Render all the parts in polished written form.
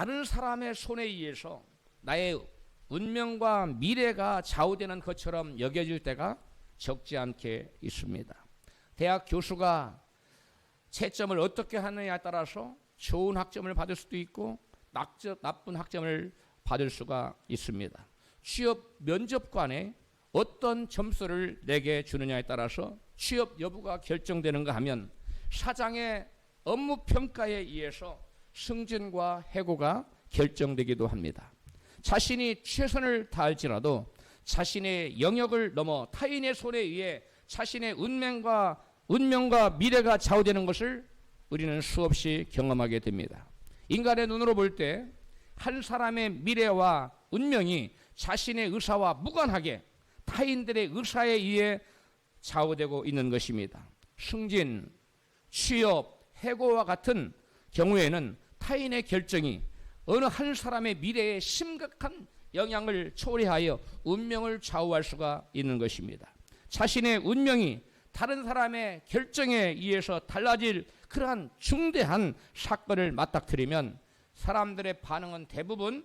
다른 사람의 손에 의해서 나의 운명과 미래가 좌우되는 것처럼 여겨질 때가 적지 않게 있습니다. 대학 교수가 채점을 어떻게 하느냐에 따라서 좋은 학점을 받을 수도 있고 나쁜 학점을 받을 수가 있습니다. 취업 면접관에 어떤 점수를 내게 주느냐에 따라서 취업 여부가 결정되는가 하면 사장의 업무 평가에 의해서 승진과 해고가 결정되기도 합니다. 자신이 최선을 다할지라도 자신의 영역을 넘어 타인의 손에 의해 자신의 운명과 미래가 좌우되는 것을 우리는 수없이 경험하게 됩니다. 인간의 눈으로 볼 때 한 사람의 미래와 운명이 자신의 의사와 무관하게 타인들의 의사에 의해 좌우되고 있는 것입니다. 승진, 취업, 해고와 같은 경우에는 타인의 결정이 어느 한 사람의 미래에 심각한 영향을 초래하여 운명을 좌우할 수가 있는 것입니다. 자신의 운명이 다른 사람의 결정에 의해서 달라질 그러한 중대한 사건을 맞닥뜨리면 사람들의 반응은 대부분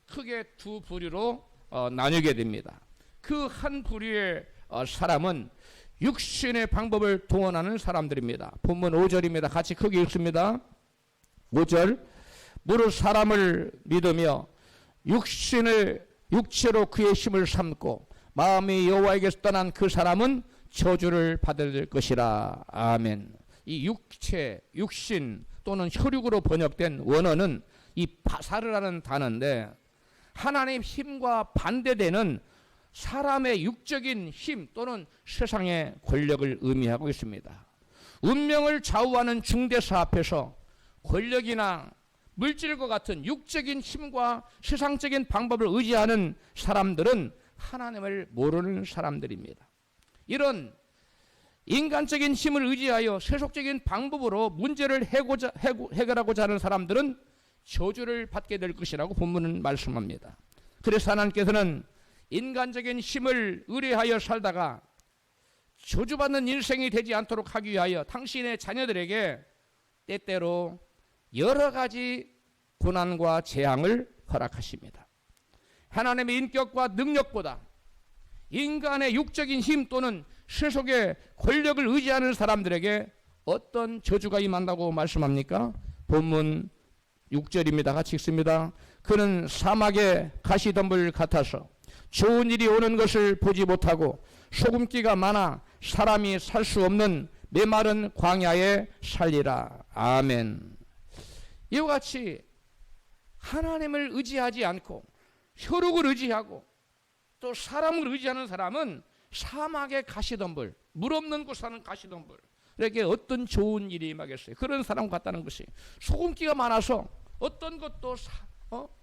크게 두 부류로 나뉘게 됩니다. 그 한 부류의 사람은 육신의 방법을 동원하는 사람들입니다. 본문 5절입니다. 같이 크게 읽습니다. 5절, 무릇 사람을 믿으며 육체로 그의 힘을 삼고 마음이 여호와에게서 떠난 그 사람은 저주를 받을 것이라. 아멘. 이 육신 또는 혈육으로 번역된 원어는 이 바사르라는 단어인데 하나님 힘과 반대되는 사람의 육적인 힘 또는 세상의 권력을 의미하고 있습니다. 운명을 좌우하는 중대사 앞에서 권력이나 물질과 같은 육적인 힘과 세상적인 방법을 의지하는 사람들은 하나님을 모르는 사람들입니다. 이런 인간적인 힘을 의지하여 세속적인 방법으로 문제를 해결하고자 하는 사람들은 저주를 받게 될 것이라고 본문은 말씀합니다. 그래서 하나님께서는 인간적인 힘을 의뢰하여 살다가 저주받는 인생이 되지 않도록 하기 위하여 당신의 자녀들에게 때때로 여러 가지 고난과 재앙을 허락하십니다. 하나님의 인격과 능력보다 인간의 육적인 힘 또는 세속의 권력을 의지하는 사람들에게 어떤 저주가 임한다고 말씀합니까? 본문 6절입니다. 같이 읽습니다. 그는 사막의 가시덤불 같아서 좋은 일이 오는 것을 보지 못하고 소금기가 많아 사람이 살 수 없는 메마른 광야에 살리라. 아멘. 이와 같이 하나님을 의지하지 않고 혈육을 의지하고 또 사람을 의지하는 사람은 사막의 가시덤불, 물 없는 곳 사는 가시덤불, 이렇게 어떤 좋은 일이 임하겠어요. 그런 사람 같다는 것이 소금기가 많아서 어떤 것도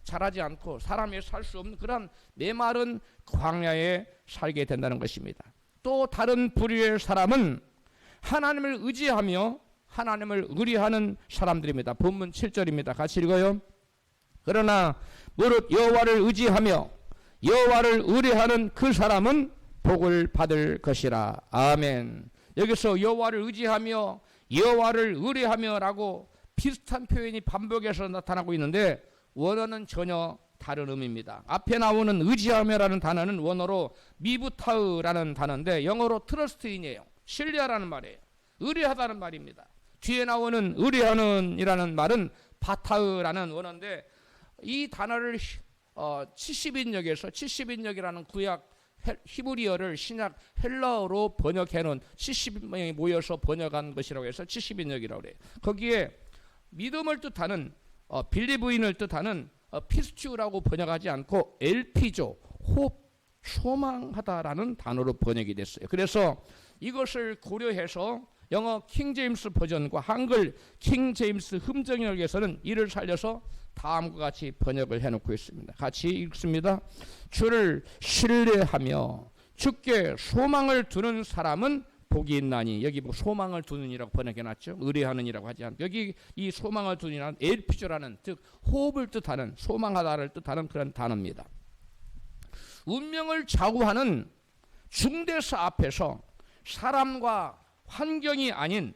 잘하지 않고 사람이 살 수 없는 그런 메마른 광야에 살게 된다는 것입니다. 또 다른 부류의 사람은 하나님을 의지하며 하나님을 의뢰하는 사람들입니다. 본문 7절입니다. 같이 읽어요. 그러나 무릇 여호와를 의지하며 여호와를 의뢰하는 그 사람은 복을 받을 것이라. 아멘. 여기서 여호와를 의지하며 여호와를 의뢰하며라고 비슷한 표현이 반복해서 나타나고 있는데 원어는 전혀 다른 의미입니다. 앞에 나오는 의지하며라는 단어는 원어로 미부타으라는 단어인데 영어로 트러스트인이에요. 신뢰하라는 말이에요. 의뢰하다는 말입니다. 뒤에 나오는 의뢰하는 이라는 말은 바타으라는 원어인데 이 단어를 70인역이라는 구약 히브리어를 신약 헬라어로 번역해놓은 70명이 모여서 번역한 것이라고 해서 70인역이라고 그래요. 거기에 믿음을 뜻하는 빌리브인을 뜻하는 피스튜라고 번역하지 않고 엘피조, 홉, 소망하다라는 단어로 번역이 됐어요. 그래서 이것을 고려해서 영어 킹제임스 버전과 한글 킹제임스 흠정역에서는 이를 살려서 다음과 같이 번역을 해놓고 있습니다. 같이 읽습니다. 주를 신뢰하며 주께 소망을 두는 사람은 복이 있나니. 여기 뭐 소망을 두는이라고 번역해놨죠. 의뢰하는이라고 하지 않고 여기 이 소망을 두는이라는 엘피조라는 즉 호흡을 뜻하는 소망하다를 뜻하는 그런 단어입니다. 운명을 좌우하는 중대사 앞에서 사람과 환경이 아닌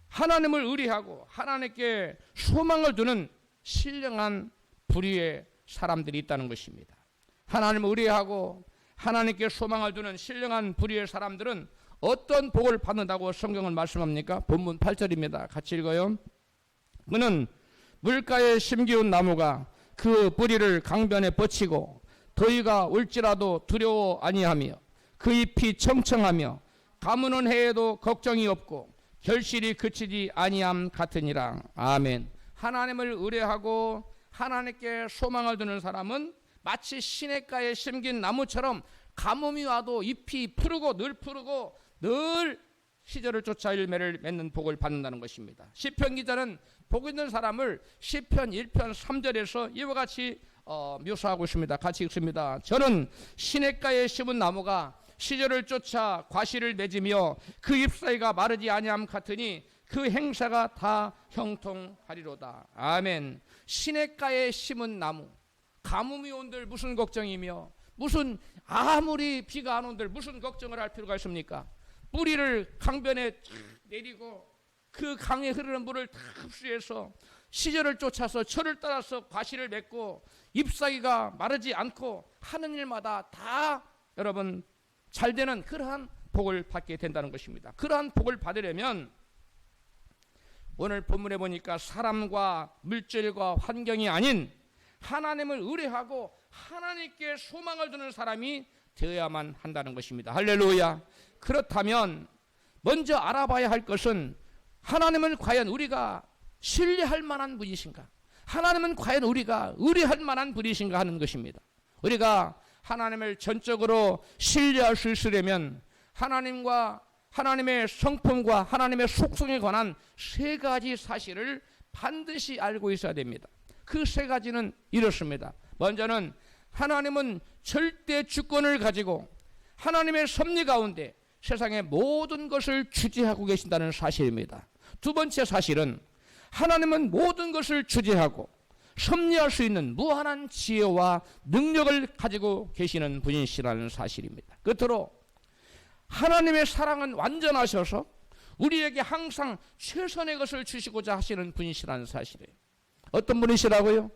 하나님을 의뢰하고 하나님께 소망을 두는 신령한 불의의 사람들이 있다는 것입니다. 하나님을 의뢰하고 하나님께 소망을 두는 신령한 불의의 사람들은 어떤 복을 받는다고 성경은 말씀합니까? 본문 8절입니다. 같이 읽어요. 그는 물가에 심기운 나무가 그 뿌리를 강변에 뻗치고 더위가 올지라도 두려워 아니하며 그 잎이 청청하며 가무는 해에도 걱정이 없고 결실이 그치지 아니함 같으니라. 아멘. 하나님을 의뢰하고 하나님께 소망을 두는 사람은 마치 시냇가에 심긴 나무처럼 가뭄이 와도 잎이 푸르고 늘 시절을 쫓아 열매를 맺는 복을 받는다는 것입니다. 시편 기자는 복 있는 사람을 시편 1편 3절에서 이와 같이 묘사하고 있습니다. 같이 읽습니다. 저는 시냇가에 심은 나무가 시절을 쫓아 과실을 맺으며 그 잎사이가 마르지 아니함 같으니 그 행사가 다 형통하리로다. 아멘. 시냇가에 심은 나무, 가뭄이 온들 무슨 걱정이며 무슨 아무리 비가 안 온들 무슨 걱정을 할 필요가 있습니까? 뿌리를 강변에 내리고 그 강에 흐르는 물을 다 흡수해서 시절을 쫓아서 철을 따라서 과실을 맺고 잎사귀가 마르지 않고 하는 일마다 다 여러분 잘 되는 그러한 복을 받게 된다는 것입니다. 그러한 복을 받으려면 오늘 본문에 보니까 사람과 물질과 환경이 아닌 하나님을 의뢰하고 하나님께 소망을 두는 사람이 되어야만 한다는 것입니다. 할렐루야. 그렇다면 먼저 알아봐야 할 것은 하나님은 과연 우리가 신뢰할 만한 분이신가? 하나님은 과연 우리가 의뢰할 만한 분이신가 하는 것입니다. 우리가 하나님을 전적으로 신뢰할 수 있으려면 하나님과 하나님의 성품과 하나님의 속성에 관한 세 가지 사실을 반드시 알고 있어야 됩니다. 그 세 가지는 이렇습니다. 먼저는 하나님은 절대 주권을 가지고 하나님의 섭리 가운데 세상의 모든 것을 주재하고 계신다는 사실입니다. 두 번째 사실은 하나님은 모든 것을 주재하고 섭리할 수 있는 무한한 지혜와 능력을 가지고 계시는 분이시라는 사실입니다. 끝으로 하나님의 사랑은 완전하셔서 우리에게 항상 최선의 것을 주시고자 하시는 분이시라는 사실이에요. 어떤 분이시라고요?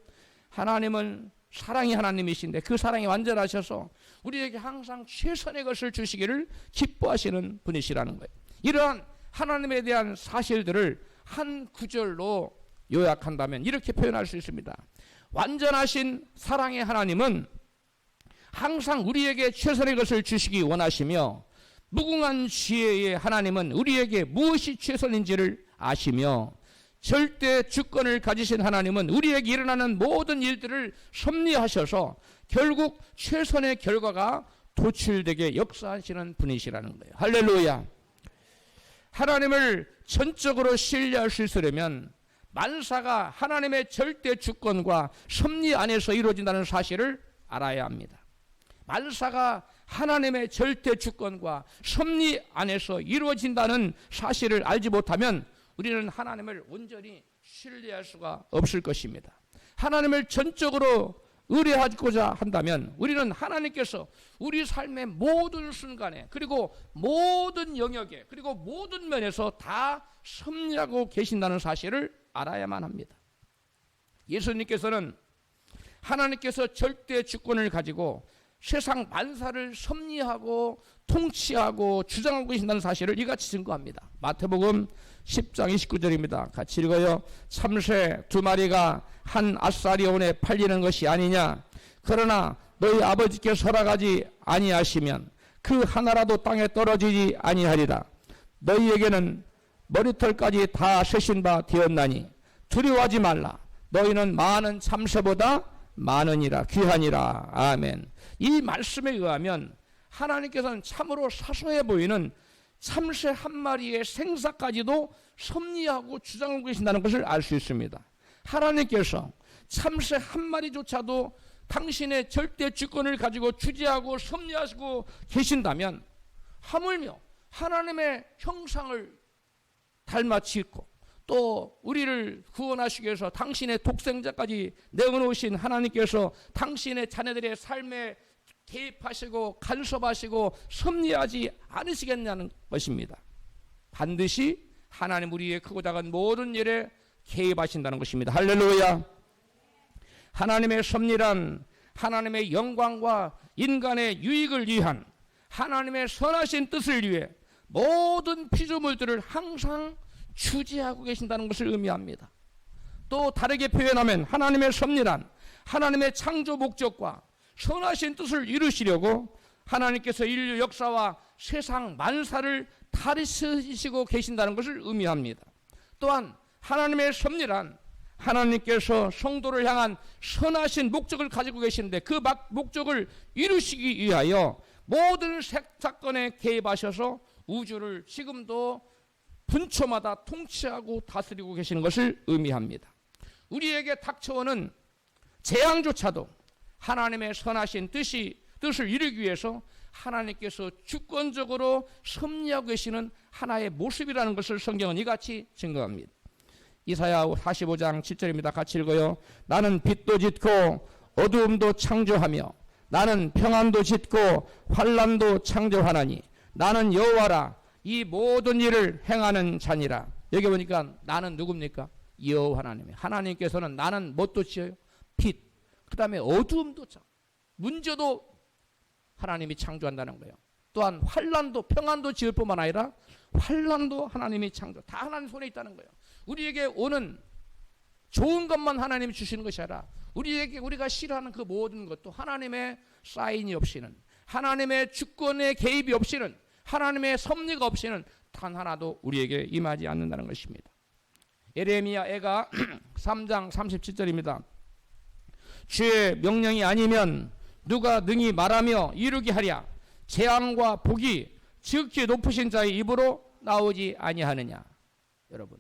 하나님은 사랑이 하나님이신데 그 사랑이 완전하셔서 우리에게 항상 최선의 것을 주시기를 기뻐하시는 분이시라는 거예요. 이러한 하나님에 대한 사실들을 한 구절로 요약한다면 이렇게 표현할 수 있습니다. 완전하신 사랑의 하나님은 항상 우리에게 최선의 것을 주시기 원하시며 무궁한 지혜의 하나님은 우리에게 무엇이 최선인지를 아시며 절대 주권을 가지신 하나님은 우리에게 일어나는 모든 일들을 섭리하셔서 결국 최선의 결과가 도출되게 역사하시는 분이시라는 거예요. 할렐루야. 하나님을 전적으로 신뢰할 수 있으려면 만사가 하나님의 절대 주권과 섭리 안에서 이루어진다는 사실을 알아야 합니다. 만사가 하나님의 절대 주권과 섭리 안에서 이루어진다는 사실을 알지 못하면 우리는 하나님을 온전히 신뢰할 수가 없을 것입니다. 하나님을 전적으로 의뢰하고자 한다면 우리는 하나님께서 우리 삶의 모든 순간에 그리고 모든 영역에 그리고 모든 면에서 다 섭리하고 계신다는 사실을 알아야만 합니다. 예수님께서는 하나님께서 절대 주권을 가지고 세상 만사를 섭리하고 통치하고 주장하고 계신다는 사실을 이같이 증거합니다. 마태복음 10장 29절입니다. 같이 읽어요. 참새 두 마리가 한 아사리온에 팔리는 것이 아니냐. 그러나 너희 아버지께서 허락하지 아니하시면 그 하나라도 땅에 떨어지지 아니하리라. 너희에게는 머리털까지 다 세신 바 되었나니 두려워하지 말라. 너희는 많은 참새보다 많으니라. 귀하니라. 아멘. 이 말씀에 의하면 하나님께서는 참으로 사소해 보이는 참새 한 마리의 생사까지도 섭리하고 주장하고 계신다는 것을 알 수 있습니다. 하나님께서 참새 한 마리조차도 당신의 절대 주권을 가지고 주재하고 섭리하시고 계신다면 하물며 하나님의 형상을 닮아짓고 또 우리를 구원하시기 위해서 당신의 독생자까지 내어놓으신 하나님께서 당신의 자녀들의 삶에 개입하시고 간섭하시고 섭리하지 않으시겠냐는 것입니다. 반드시 하나님 우리의 크고 작은 모든 일에 개입하신다는 것입니다. 할렐루야. 하나님의 섭리란 하나님의 영광과 인간의 유익을 위한 하나님의 선하신 뜻을 위해 모든 피조물들을 항상 주재하고 계신다는 것을 의미합니다. 또 다르게 표현하면 하나님의 섭리란 하나님의 창조 목적과 선하신 뜻을 이루시려고 하나님께서 인류 역사와 세상 만사를 다스리시고 계신다는 것을 의미합니다. 또한 하나님의 섭리란 하나님께서 성도를 향한 선하신 목적을 가지고 계시는데 그 목적을 이루시기 위하여 모든 사건에 개입하셔서 우주를 지금도 분초마다 통치하고 다스리고 계시는 것을 의미합니다. 우리에게 닥쳐오는 재앙조차도 하나님의 선하신 뜻을 이루기 위해서 하나님께서 주권적으로 섭리하고 계시는 하나의 모습이라는 것을 성경은 이같이 증거합니다. 이사야 45장 7절입니다. 같이 읽어요. 나는 빛도 짓고 어두움도 창조하며 나는 평안도 짓고 환난도 창조하나니 나는 여호와라 이 모든 일을 행하는 자니라. 여기 보니까 나는 누굽니까? 여호와 하나님. 하나님께서는 나는 뭣도 지어요? 빛. 그 다음에 어두움도 문제도 하나님이 창조한다는 거예요. 또한 환난도 평안도 지을 뿐만 아니라 환난도 하나님이 창조. 다 하나님 손에 있다는 거예요. 우리에게 오는 좋은 것만 하나님이 주시는 것이 아니라 우리가 싫어하는 그 모든 것도 하나님의 사인이 없이는 하나님의 주권의 개입이 없이는 하나님의 섭리가 없이는 단 하나도 우리에게 임하지 않는다는 것입니다. 예레미야 애가 3장 37절입니다. 주의 명령이 아니면 누가 능히 말하며 이루게 하랴. 재앙과 복이 지극히 높으신 자의 입으로 나오지 아니하느냐. 여러분,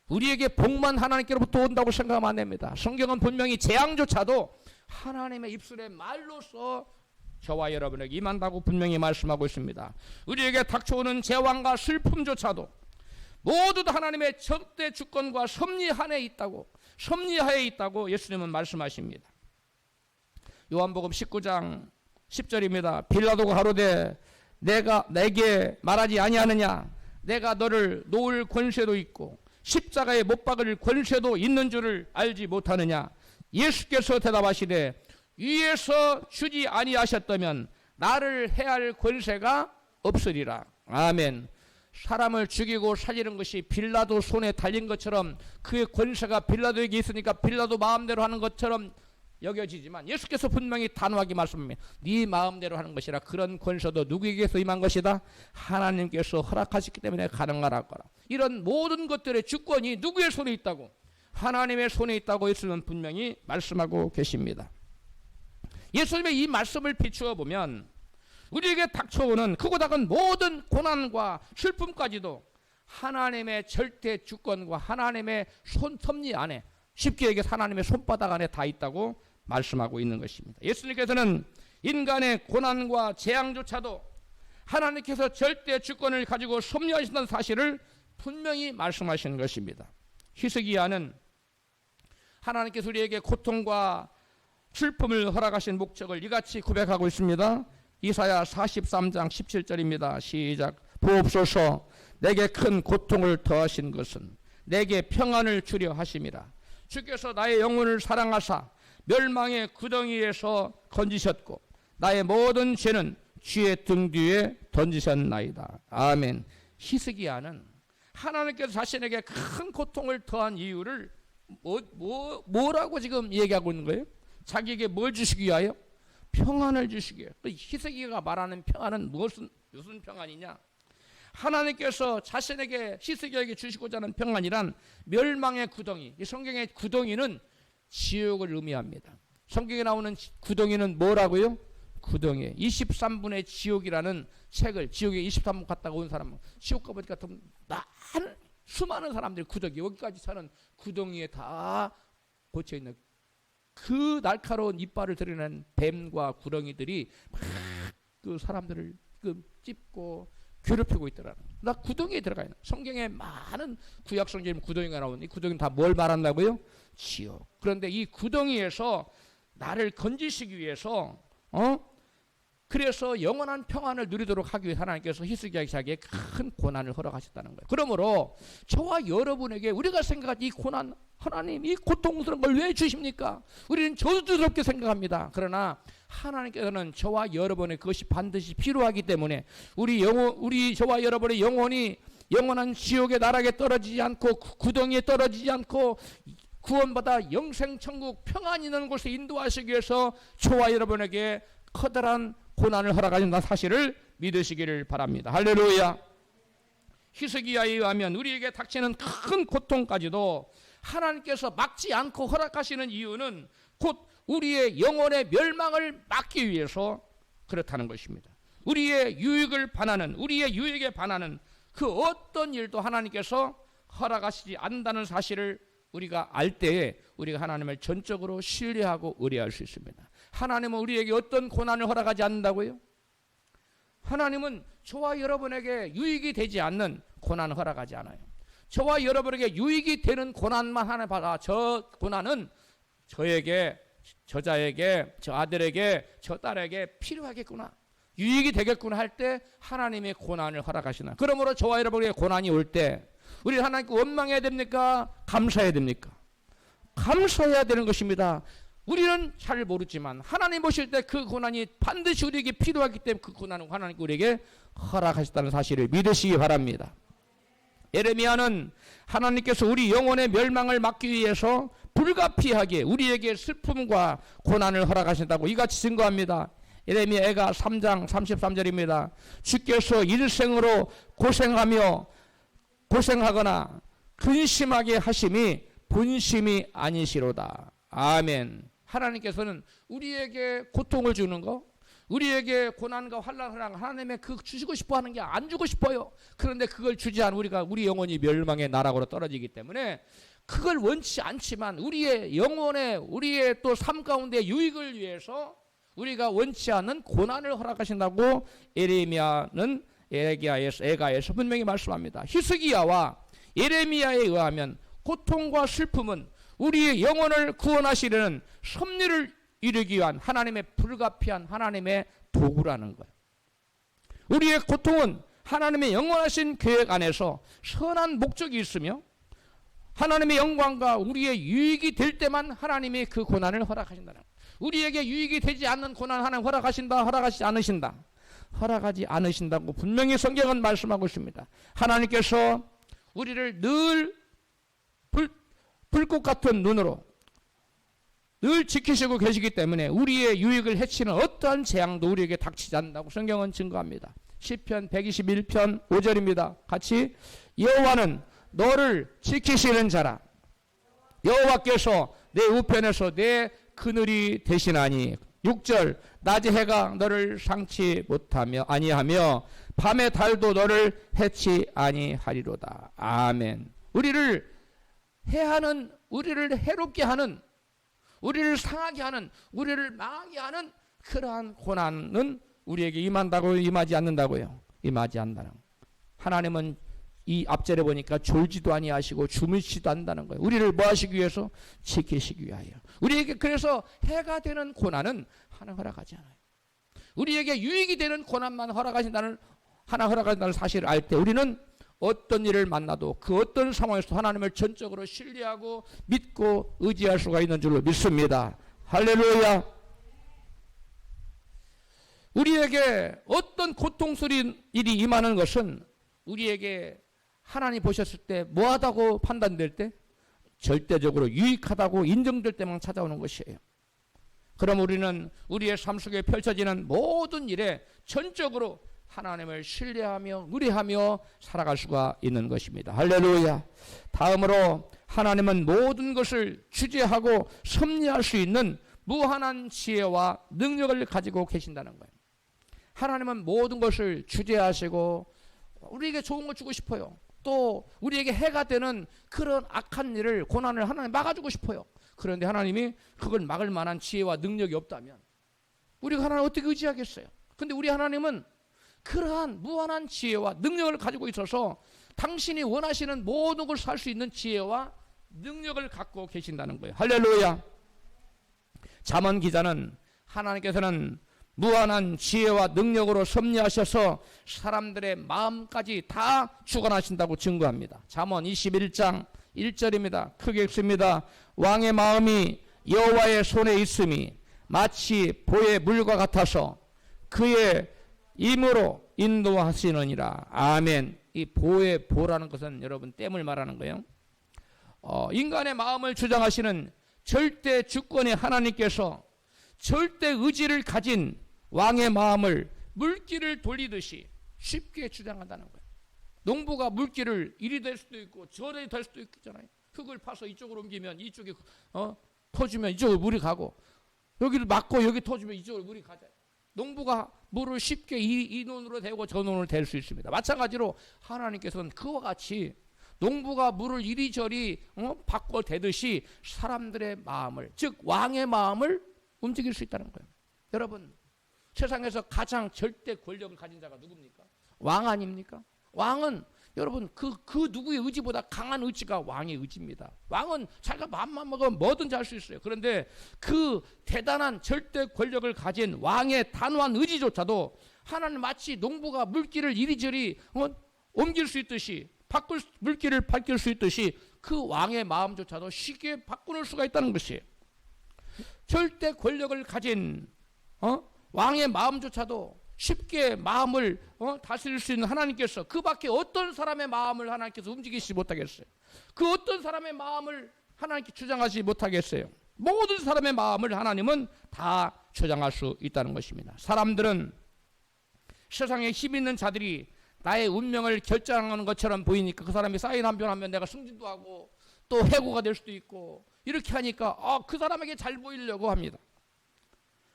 우리에게 복만 하나님께로부터 온다고 생각하면 안 됩니다. 성경은 분명히 재앙조차도 하나님의 입술의 말로서 저와 여러분에게 임한다고 분명히 말씀하고 있습니다. 우리에게 닥쳐오는 재앙과 슬픔조차도 모두 다 하나님의 절대 주권과 섭리하에 있다고 예수님은 말씀하십니다. 요한복음 19장 10절입니다. 빌라도가 가로되 내가 내게 말하지 아니하느냐. 내가 너를 놓을 권세도 있고 십자가에 못 박을 권세도 있는 줄을 알지 못하느냐. 예수께서 대답하시되 위에서 주지 아니하셨다면 나를 해할 권세가 없으리라. 아멘. 사람을 죽이고 살리는 것이 빌라도 손에 달린 것처럼 그의 권세가 빌라도에게 있으니까 빌라도 마음대로 하는 것처럼 여겨지지만 예수께서 분명히 단호하게 말씀합니다. 네 마음대로 하는 것이라. 그런 권세도 누구에게서 임한 것이다? 하나님께서 허락하셨기 때문에 가능하라고 하라. 이런 모든 것들의 주권이 누구의 손에 있다고? 하나님의 손에 있다고 예수님은 분명히 말씀하고 계십니다. 예수님의 이 말씀을 비추어 보면 우리에게 닥쳐오는 크고 작은 모든 고난과 슬픔까지도 하나님의 절대 주권과 하나님의 섭리 안에, 쉽게 얘기해서 하나님의 손바닥 안에 다 있다고 말씀하고 있는 것입니다. 예수님께서는 인간의 고난과 재앙조차도 하나님께서 절대 주권을 가지고 섭리하신다는 사실을 분명히 말씀하시는 것입니다. 히스기야는 하나님께서 우리에게 고통과 슬픔을 허락하신 목적을 이같이 고백하고 있습니다. 이사야 43장 17절입니다. 시작. 보옵소서. 내게 큰 고통을 더하신 것은 내게 평안을 주려 하심이라. 주께서 나의 영혼을 사랑하사 멸망의 구덩이에서 건지셨고 나의 모든 죄는 주의 등 뒤에 던지셨나이다. 아멘. 히스기야는 하나님께서 자신에게 큰 고통을 더한 이유를 뭐라고 지금 얘기하고 있는 거예요? 자기에게 뭘 주시기 위하여? 평안을 주시기 위하여. 히스기야가 말하는 평안은 무슨 평안이냐? 하나님께서 자신에게 히스기야에게 주시고자 하는 평안이란 멸망의 구덩이. 이 성경의 구덩이는 지옥을 의미합니다. 성경에 나오는 구덩이는 뭐라고요? 구덩이. 23분의 지옥이라는 책을, 지옥에 23분 갔다가 온 사람, 지옥 가보니까 많은 수많은 사람들이 구덩이, 여기까지 사는 구덩이에 다 꽂혀있는 그 날카로운 이빨을 드러낸 뱀과 구렁이들이 막 그 사람들을 찝고 괴롭히고 있더라는. 나 구덩이에 들어가 있는. 성경에 많은 구약 성경에 구덩이가 나오는데 이 구덩이는 다 뭘 말한다고요? 지옥. 그런데 이 구덩이에서 나를 건지시기 위해서 그래서 영원한 평안을 누리도록 하기 위해 하나님께서 히스기야에게 큰 고난을 허락하셨다는 거예요. 그러므로 저와 여러분에게 우리가 생각한 이 고난, 하나님 이 고통스러운 걸 왜 주십니까? 우리는 저주스럽게 생각합니다. 그러나 하나님께서는 저와 여러분의 그것이 반드시 필요하기 때문에 우리 저와 여러분의 영혼이 영원한 지옥의 나락에 떨어지지 않고 구덩이에 떨어지지 않고 구원받아 영생천국 평안 있는 곳에 인도하시기 위해서 저와 여러분에게 커다란 고난을 허락하신다는 사실을 믿으시기를 바랍니다. 할렐루야. 히스기야에 의하면 우리에게 닥치는 큰 고통까지도 하나님께서 막지 않고 허락하시는 이유는 곧 우리의 영혼의 멸망을 막기 위해서 그렇다는 것입니다. 우리의 우리의 유익에 반하는 그 어떤 일도 하나님께서 허락하시지 않는다는 사실을 우리가 알 때에 우리가 하나님을 전적으로 신뢰하고 의뢰할 수 있습니다. 하나님은 우리에게 어떤 고난을 허락하지 않는다고요? 하나님은 저와 여러분에게 유익이 되지 않는 고난을 허락하지 않아요. 저와 여러분에게 유익이 되는 고난만 하나 받아. 저 고난은 저에게, 저자에게, 저 아들에게, 저 딸에게 필요하겠구나, 유익이 되겠구나 할 때 하나님의 고난을 허락하시나. 그러므로 저와 여러분에게 고난이 올 때 우리 하나님께 원망해야 됩니까? 감사해야 됩니까? 감사해야 되는 것입니다. 우리는 잘 모르지만 하나님 보실 때 그 고난이 반드시 우리에게 필요하기 때문에 그 고난을 하나님께 우리에게 허락하셨다는 사실을 믿으시기 바랍니다. 예레미야는 하나님께서 우리 영혼의 멸망을 막기 위해서 불가피하게 우리에게 슬픔과 고난을 허락하신다고 이같이 증거합니다. 예레미야 애가 3장 33절입니다. 주께서 일생으로 고생하거나 근심하게 하심이 본심이 아니시로다. 아멘. 하나님께서는 우리에게 고통을 주는 거, 우리에게 고난과 환난을 하나님의 그 주시고 싶어 하는 게 안 주고 싶어요. 그런데 그걸 주지 않으면 우리 영혼이 멸망의 나락으로 떨어지기 때문에 그걸 원치 않지만 우리의 영혼의 우리의 또 삶 가운데 유익을 위해서 우리가 원치 않는 고난을 허락하신다고 예레미야는 애가에서 분명히 말씀합니다. 히스기야와 예레미야에 의하면 고통과 슬픔은 우리의 영혼을 구원하시려는 섭리를 이루기 위한 하나님의 불가피한 하나님의 도구라는 거예요. 우리의 고통은 하나님의 영원하신 계획 안에서 선한 목적이 있으며 하나님의 영광과 우리의 유익이 될 때만 하나님이 그 고난을 허락하신다는 거예요. 우리에게 유익이 되지 않는 고난 하나님 허락하신다, 허락하지 않으신다, 허락하지 않으신다고 분명히 성경은 말씀하고 있습니다. 하나님께서 우리를 늘 불꽃 같은 눈으로 늘 지키시고 계시기 때문에 우리의 유익을 해치는 어떠한 재앙도 우리에게 닥치지 않는다고 성경은 증거합니다. 시편 121편 5절입니다. 같이 여호와는 너를 지키시는 자라. 여호와께서 내 우편에서 내 그늘이 되시나니. 6절 낮의 해가 너를 상치 못하며 아니하며 밤의 달도 너를 해치 아니하리로다. 아멘. 우리를 해하는, 우리를 해롭게 하는, 우리를 상하게 하는, 우리를 망하게 하는 그러한 고난은 우리에게 임하지 않는다고요. 임하지 않는다는. 하나님은 이 앞절에 보니까 졸지도 아니하시고 주무시지도 않는다는 거예요. 우리를 뭐 하시기 위해서? 지키시기 위하여. 우리에게 그래서 해가 되는 고난은 하나 허락하지 않아요. 우리에게 유익이 되는 고난만 허락하신다는 사실을 알 때 우리는 어떤 일을 만나도 그 어떤 상황에서 하나님을 전적으로 신뢰하고 믿고 의지할 수가 있는 줄로 믿습니다. 할렐루야. 우리에게 어떤 고통스러운 일이 임하는 것은 우리에게 하나님 보셨을 때 뭐하다고 판단될 때 절대적으로 유익하다고 인정될 때만 찾아오는 것이에요. 그럼 우리는 우리의 삶 속에 펼쳐지는 모든 일에 전적으로 하나님을 신뢰하며 의뢰하며 살아갈 수가 있는 것입니다. 할렐루야. 다음으로 하나님은 모든 것을 주재하고 섭리할 수 있는 무한한 지혜와 능력을 가지고 계신다는 거예요. 하나님은 모든 것을 주재하시고 우리에게 좋은 걸 주고 싶어요. 또 우리에게 해가 되는 그런 악한 일을, 고난을 하나님 막아주고 싶어요. 그런데 하나님이 그걸 막을 만한 지혜와 능력이 없다면 우리가 하나님 어떻게 의지하겠어요? 근데 우리 하나님은 그러한 무한한 지혜와 능력을 가지고 있어서 당신이 원하시는 모든 걸 살 수 있는 지혜와 능력을 갖고 계신다는 거예요. 할렐루야. 잠언 기자는 하나님께서는 무한한 지혜와 능력으로 섭리하셔서 사람들의 마음까지 다 주관하신다고 증거합니다. 잠언 21장 1절입니다. 크게 읽습니다. 왕의 마음이 여호와의 손에 있음이 마치 보의 물과 같아서 그의 임으로 인도하시느니라. 아멘. 이 보의 보라는 것은 여러분 댐을 말하는 거예요. 인간의 마음을 주장하시는 절대 주권의 하나님께서 절대 의지를 가진 왕의 마음을 물길을 돌리듯이 쉽게 주장한다는 거예요. 농부가 물길을 이리 될 수도 있고 저리 될 수도 있잖아요. 흙을 파서 이쪽으로 옮기면 이쪽에 터주면 이쪽으로 물이 가고, 여기를 막고 여기 터주면 이쪽으로 물이 가잖아요. 농부가 물을 쉽게 이 논으로 대고 저 논으로 댈 수 있습니다. 마찬가지로 하나님께서는 그와 같이 농부가 물을 이리저리 바꿔 대듯이 사람들의 마음을, 즉 왕의 마음을 움직일 수 있다는 거예요. 여러분, 세상에서 가장 절대 권력을 가진 자가 누굽니까? 왕 아닙니까? 왕은 여러분 그 누구의 의지보다 강한 의지가 왕의 의지입니다. 왕은 자기가 마음만 먹으면 뭐든지 할 수 있어요. 그런데 그 대단한 절대 권력을 가진 왕의 단호한 의지조차도 하나님 마치 농부가 물길을 이리저리 옮길 수 있듯이 물길을 바뀔 수 있듯이 그 왕의 마음조차도 쉽게 바꾸는 수가 있다는 것이에요. 절대 권력을 가진 왕의 마음조차도 쉽게 마음을 다스릴 수 있는 하나님께서 그 밖에 어떤 사람의 마음을 하나님께서 움직이시지 못하겠어요. 그 어떤 사람의 마음을 하나님께 주장하지 못하겠어요. 모든 사람의 마음을 하나님은 다 주장할 수 있다는 것입니다. 사람들은 세상에 힘 있는 자들이 나의 운명을 결정하는 것처럼 보이니까 그 사람이 사인 한 편 하면 내가 승진도 하고 또 해고가 될 수도 있고 이렇게 하니까 그 사람에게 잘 보이려고 합니다.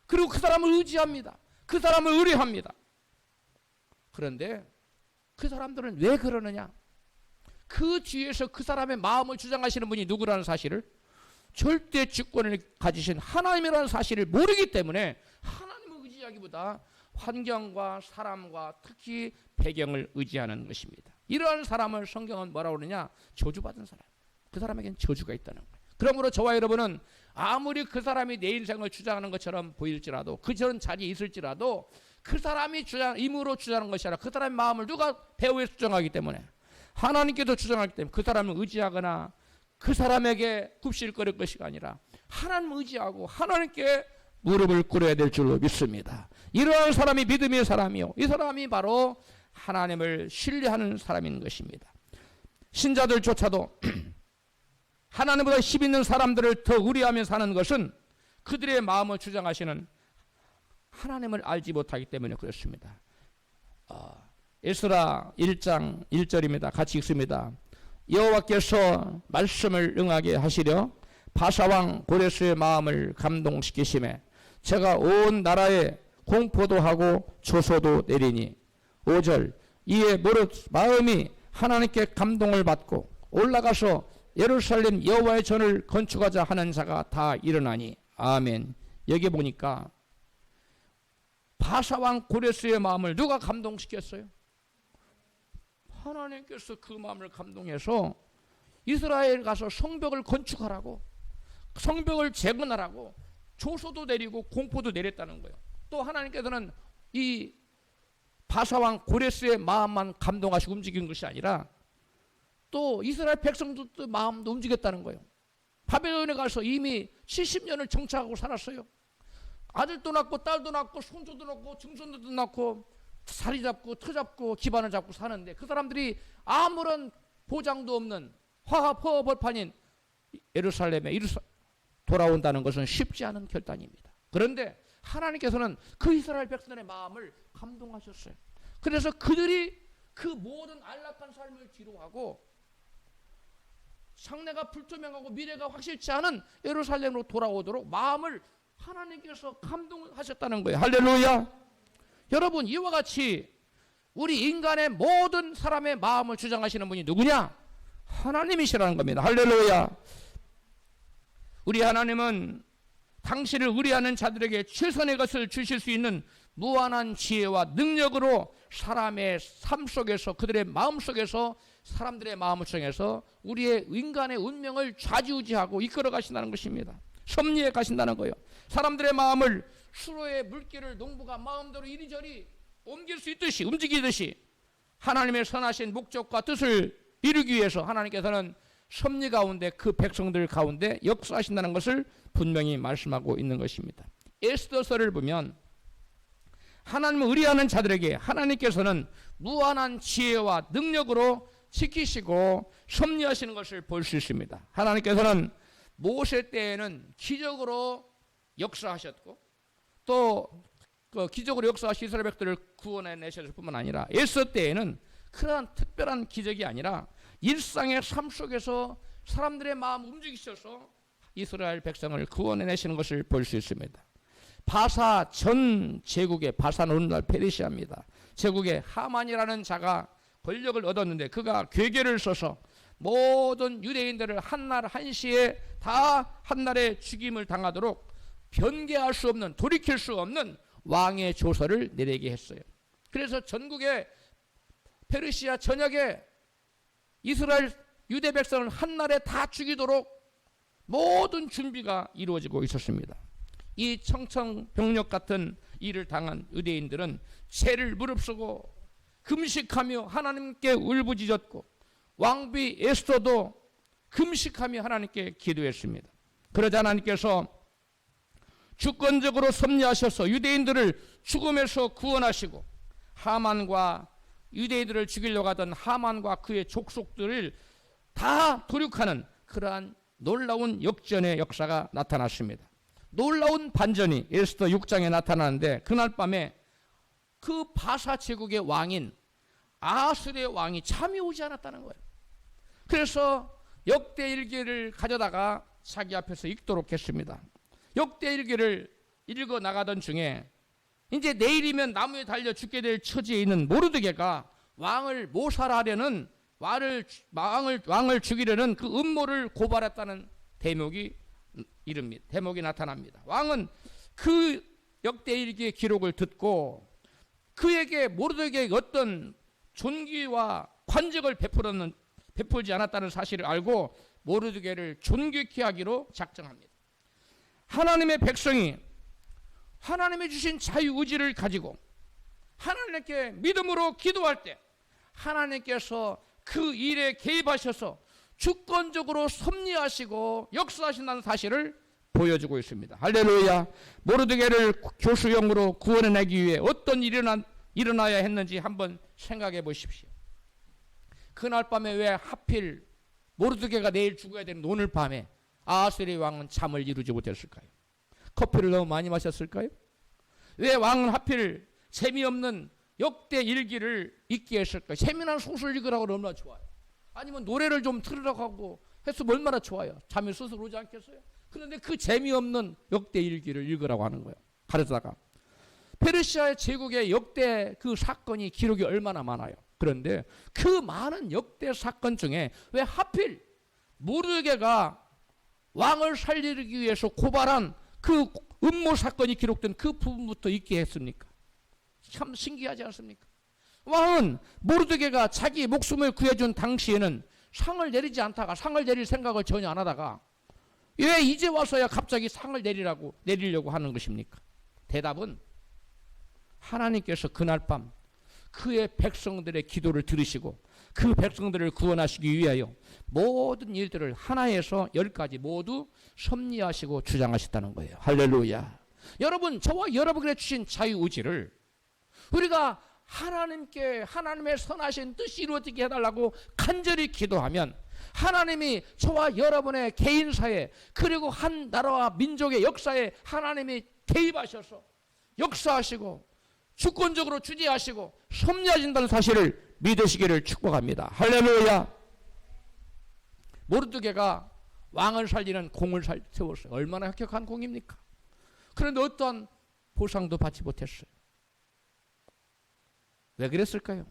그리고 그 사람을 의지합니다. 그 사람을 의뢰합니다. 그런데 그 사람들은 왜 그러느냐? 그 뒤에서 그 사람의 마음을 주장하시는 분이 누구라는 사실을, 절대 주권을 가지신 하나님이라는 사실을 모르기 때문에 하나님을 의지하기보다 환경과 사람과 특히 배경을 의지하는 것입니다. 이러한 사람을 성경은 뭐라고 그러냐? 저주받은 사람. 그 사람에겐 저주가 있다는 거예요. 그러므로 저와 여러분은 아무리 그 사람이 내 인생을 주장하는 것처럼 보일지라도, 그 저런 자리에 있을지라도 그 사람이 임으로 주장하는 것이 아니라 그 사람의 마음을 누가 배후에 주장하기 때문에, 하나님께서 주장하기 때문에 그 사람을 의지하거나 그 사람에게 굽실거릴 것이 아니라 하나님을 의지하고 하나님께 무릎을 꿇어야 될 줄로 믿습니다. 이러한 사람이 믿음의 사람이요, 이 사람이 바로 하나님을 신뢰하는 사람인 것입니다. 신자들조차도 하나님보다 힘 있는 사람들을 더 의뢰하며 사는 것은 그들의 마음을 주장하시는 하나님을 알지 못하기 때문에 그렇습니다. 에스라 1장 1절입니다. 같이 읽습니다. 여호와께서 말씀을 응하게 하시려 바사왕 고레스의 마음을 감동시키심에 제가 온 나라에 공포도 하고 조소도 내리니. 5절 이에 무릇 마음이 하나님께 감동을 받고 올라가서 예루살렘 여호와의 전을 건축하자 하는 자가 다 일어나니. 아멘. 여기 보니까 바사왕 고레스의 마음을 누가 감동시켰어요? 하나님께서 그 마음을 감동해서 이스라엘 가서 성벽을 건축하라고, 성벽을 재건하라고 조소도 내리고 공포도 내렸다는 거예요. 또 하나님께서는 이 바사왕 고레스의 마음만 감동하시고 움직인 것이 아니라 또 이스라엘 백성들도 마음도 움직였다는 거예요. 바벨론에 가서 이미 70년을 정착하고 살았어요. 아들도 낳고 딸도 낳고 손주도 낳고 증손도 낳고 자리 잡고 터 잡고 기반을 잡고 사는데 그 사람들이 아무런 보장도 없는 화합허벌판인 예루살렘에 돌아온다는 것은 쉽지 않은 결단입니다. 그런데 하나님께서는 그 이스라엘 백성의 마음을 감동하셨어요. 그래서 그들이 그 모든 안락한 삶을 뒤로하고 상내가 불투명하고 미래가 확실치 않은 예루살렘으로 돌아오도록 마음을 하나님께서 감동하셨다는 거예요. 할렐루야. 여러분, 이와 같이 우리 인간의 모든 사람의 마음을 주장하시는 분이 누구냐? 하나님이시라는 겁니다. 할렐루야. 우리 하나님은 당신을 의뢰하는 자들에게 최선의 것을 주실 수 있는 무한한 지혜와 능력으로 사람의 삶 속에서, 그들의 마음 속에서 사람들의 마음을 통해서 우리의 인간의 운명을 좌지우지하고 이끌어 가신다는 것입니다. 섭리해 가신다는 거예요. 사람들의 마음을 수로의 물길을 농부가 마음대로 이리저리 옮길 수 있듯이 움직이듯이 하나님의 선하신 목적과 뜻을 이루기 위해서 하나님께서는 섭리 가운데 그 백성들 가운데 역사하신다는 것을 분명히 말씀하고 있는 것입니다. 에스더서를 보면 하나님을 의뢰하는 자들에게 하나님께서는 무한한 지혜와 능력으로 지키시고 섭리하시는 것을 볼 수 있습니다. 하나님께서는 모세 때에는 기적으로 역사하셨고 또 그 기적으로 역사하신 이스라엘 백성들을 구원해내셨을 뿐만 아니라 에스더 때에는 그러한 특별한 기적이 아니라 일상의 삶 속에서 사람들의 마음 움직이셔서 이스라엘 백성을 구원해내시는 것을 볼 수 있습니다. 바사 전 제국의 바사는 오늘날 페르시아입니다. 제국의 하만이라는 자가 권력을 얻었는데 그가 괴계를 써서 모든 유대인들을 한날 한시에 다 한날에 죽임을 당하도록 변개할 수 없는 돌이킬 수 없는 왕의 조서를 내리게 했어요. 그래서 전국의 페르시아 전역에 이스라엘 유대 백성을 한날에 다 죽이도록 모든 준비가 이루어지고 있었습니다. 이 청천벽력 같은 일을 당한 유대인들은 죄를 무릅쓰고 금식하며 하나님께 울부짖었고 왕비 에스더도 금식하며 하나님께 기도했습니다. 그러자 하나님께서 주권적으로 섭리하셔서 유대인들을 죽음에서 구원하시고 하만과 유대인들을 죽이려고 하던 하만과 그의 족속들을 다 도륙하는 그러한 놀라운 역전의 역사가 나타났습니다. 놀라운 반전이 에스더 6장에 나타나는데 그날 밤에 그 바사 제국의 왕인 아수르의 왕이 잠이 오지 않았다는 거예요. 그래서 역대일기를 가져다가 자기 앞에서 읽도록 했습니다. 역대일기를 읽어 나가던 중에 이제 내일이면 나무에 달려 죽게 될 처지에 있는 모르드게가 왕을 모살하려는 왕을 죽이려는 그 음모를 고발했다는 대목이 나타납니다. 왕은 그 역대일기의 기록을 듣고 그에게 모르드게에게 어떤 존귀와 관직을 베풀지 않았다는 사실을 알고 모르드게를 존귀케 하기로 작정합니다. 하나님의 백성이 하나님이 주신 자유의지를 가지고 하나님께 믿음으로 기도할 때 하나님께서 그 일에 개입하셔서 주권적으로 섭리하시고 역사하신다는 사실을 보여주고 있습니다. 할렐루야. 모르드게를 교수형으로 구원해내기 위해 어떤 일이 일어나야 했는지 한번 생각해 보십시오. 그날 밤에 왜 하필 모르드게가 내일 죽어야 되는 오늘 밤에 아하스웨르의 왕은 잠을 이루지 못했을까요? 커피를 너무 많이 마셨을까요? 왜 왕은 하필 재미없는 역대 일기를 읽게 했을까요? 재미난 소설 읽으라고 얼마나 좋아요. 아니면 노래를 좀 틀으라고 하고 했으면 얼마나 좋아요. 잠이 스스로 오지 않겠어요? 그런데 그 재미없는 역대 일기를 읽으라고 하는 거예요. 가르다가 페르시아의 제국의 역대 그 사건이 기록이 얼마나 많아요. 그런데 그 많은 역대 사건 중에 왜 하필 모르드게가 왕을 살리기 위해서 고발한 그 음모 사건이 기록된 그 부분부터 있게 했습니까? 참 신기하지 않습니까? 왕은 모르드게가 자기 목숨을 구해준 당시에는 상을 내리지 않다가 상을 내릴 생각을 전혀 안 하다가 왜 이제 와서야 갑자기 상을 내리려고 하는 것입니까? 대답은 하나님께서 그날 밤 그의 백성들의 기도를 들으시고 그 백성들을 구원하시기 위하여 모든 일들을 하나에서 열까지 모두 섭리하시고 주장하셨다는 거예요. 할렐루야. 여러분, 저와 여러분에게 주신 자유의지를 우리가 하나님의 선하신 뜻이 이루어지게 해달라고 간절히 기도하면 하나님이 저와 여러분의 개인사에 그리고 한 나라와 민족의 역사에 하나님이 개입하셔서 역사하시고 주권적으로 주재하시고 섭리하신다는 사실을 믿으시기를 축복합니다. 할렐루야. 모르드게가 왕을 살리는 공을 세웠어요. 얼마나 혁혁한 공입니까? 그런데 어떠한 보상도 받지 못했어요. 왜 그랬을까요?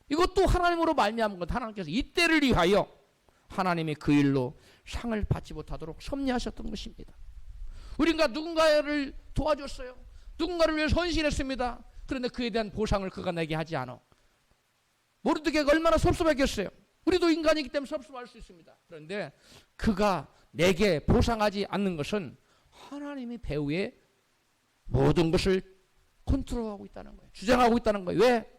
이것도 하나님으로 말미암은 것. 하나님께서 이때를 위하여 하나님이 그 일로 상을 받지 못하도록 섭리하셨던 것입니다. 우리가 누군가를 도와줬어요. 누군가를 위해 헌신했습니다. 그런데 그에 대한 보상을 그가 내게 하지 않아. 모르드게가 얼마나 섭섭했겠어요. 우리도 인간이기 때문에 섭섭할 수 있습니다. 그런데 그가 내게 보상하지 않는 것은 하나님이 배후에 모든 것을 컨트롤하고 있다는 거예요. 주장하고 있다는 거예요. 왜?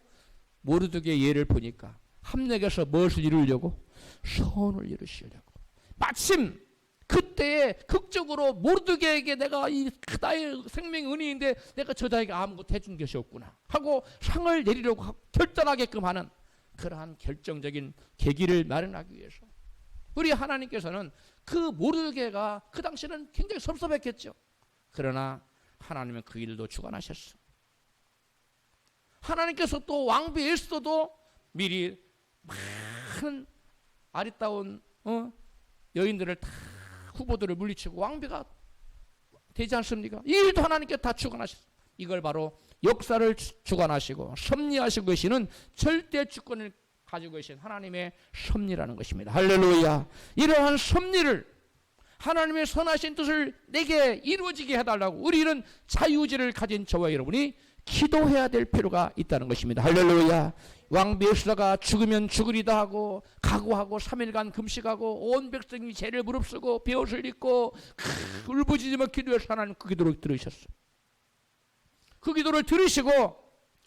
모르드게의 예를 보니까 함락에서 무엇을 이루려고? 선을 이루시려고. 마침 그때에 극적으로 모르드게에게 내가 이 나의 생명의 은혜인데 내가 저자에게 아무것도 해준 것이 없구나 하고 상을 내리려고 결단하게끔 하는 그러한 결정적인 계기를 마련하기 위해서 우리 하나님께서는 그 모르드게가 그 당시는 굉장히 섭섭했겠죠. 그러나 하나님은 그 일도 주관하셨어. 하나님께서 또 왕비 에스더도 미리 많은 아리따운 여인들을 다 후보들을 물리치고 왕비가 되지 않습니까? 이 일도 하나님께 다 주관하셨어. 이걸 바로 역사를 주관하시고 섭리하시고 계시는 절대 주권을 가지고 계신 하나님의 섭리라는 것입니다. 할렐루야. 이러한 섭리를 하나님의 선하신 뜻을 내게 이루어지게 해달라고 우리는 자유의지를 가진 저와 여러분이 기도해야 될 필요가 있다는 것입니다. 할렐루야. 왕비 에스더가 죽으면 죽으리다 하고 각오하고 3일간 금식하고 온 백성이 죄를 무릅쓰고 베옷을 입고 울부짖으며 기도해서 하나님 그 기도를 들으셨어요. 그 기도를 들으시고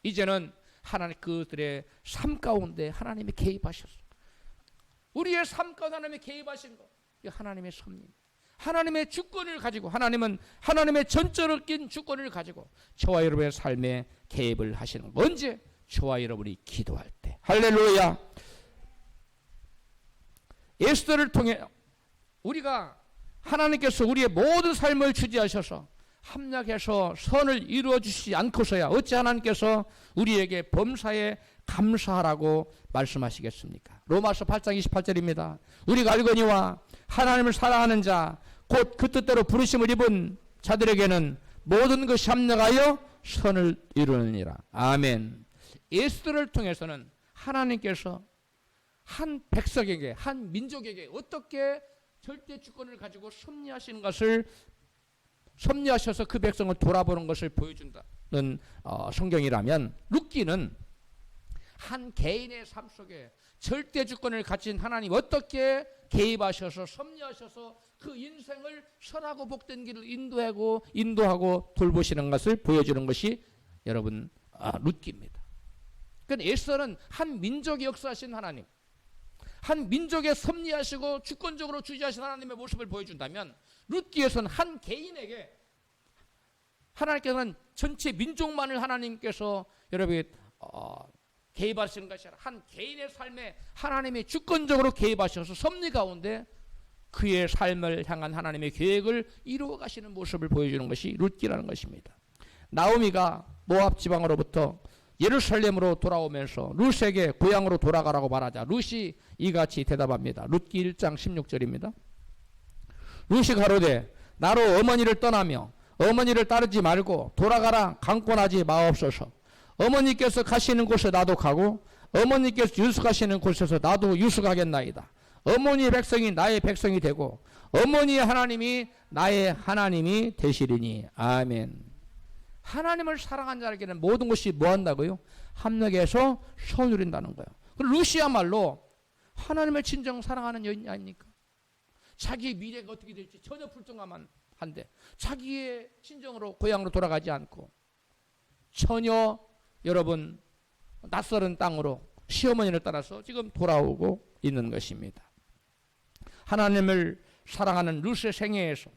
이제는 하나님 그들의 삶 가운데 하나님이 개입하셨어요. 우리의 삶 가운데 하나님이 개입하신 것, 이 하나님의 섭리입니다. 하나님의 주권을 가지고 하나님은 하나님의 전적인 주권을 가지고 저와 여러분의 삶에 개입을 하시는 거. 언제? 저와 여러분이 기도할 때. 할렐루야. 에스더를 통해 우리가 하나님께서 우리의 모든 삶을 주지하셔서 합력해서 선을 이루어 주시지 않고서야 어찌 하나님께서 우리에게 범사에 감사하라고 말씀하시겠습니까? 로마서 8장 28절입니다. 우리가 알거니와 하나님을 사랑하는 자 곧 그 뜻대로 부르심을 입은 자들에게는 모든 것이 합력하여 선을 이루느니라. 아멘. 에스더를 통해서는 하나님께서 한 백성에게 한 민족에게 어떻게 절대 주권을 가지고 섭리하시는 것을 섭리하셔서 그 백성을 돌아보는 것을 보여준다는 성경이라면 룻기는 한 개인의 삶 속에 절대 주권을 가진 하나님 어떻게 개입하셔서 섭리하셔서 그 인생을 선하고 복된 길을 인도하고 돌보시는 것을 보여주는 것이 여러분 룻기입니다. 그러니까 에스더는 한 민족의 역사하신 하나님, 한 민족의 섭리하시고 주권적으로 주지하신 하나님의 모습을 보여준다면 룻기에서는 한 개인에게 하나님께서는 전체 민족만을 하나님께서 여러분 개입하시는 것이 아니라 한 개인의 삶에 하나님이 주권적으로 개입하셔서 섭리 가운데 그의 삶을 향한 하나님의 계획을 이루어 가시는 모습을 보여주는 것이 룻기라는 것입니다. 나오미가 모압 지방으로부터 예루살렘으로 돌아오면서 룻에게 고향으로 돌아가라고 말하자 룻이 이같이 대답합니다. 룻기 1장 16절입니다. 룻이 가로되 나로 어머니를 떠나며 어머니를 따르지 말고 돌아가라 강권하지 마옵소서. 어머니께서 가시는 곳에 나도 가고 어머니께서 유숙하시는 곳에서 나도 유숙하겠나이다. 어머니의 백성이 나의 백성이 되고 어머니의 하나님이 나의 하나님이 되시리니. 아멘. 하나님을 사랑한 자에게는 모든 것이 뭐 한다고요? 합력해서 선을 이룬다는 거예요. 그리고 루시야말로 하나님을 진정 사랑하는 여인이 아닙니까? 자기의 미래가 어떻게 될지 전혀 불투명한 한데 자기의 친정으로 고향으로 돌아가지 않고 전혀 여러분 낯설은 땅으로 시어머니를 따라서 지금 돌아오고 있는 것입니다. 하나님을 사랑하는 룻의 생애에서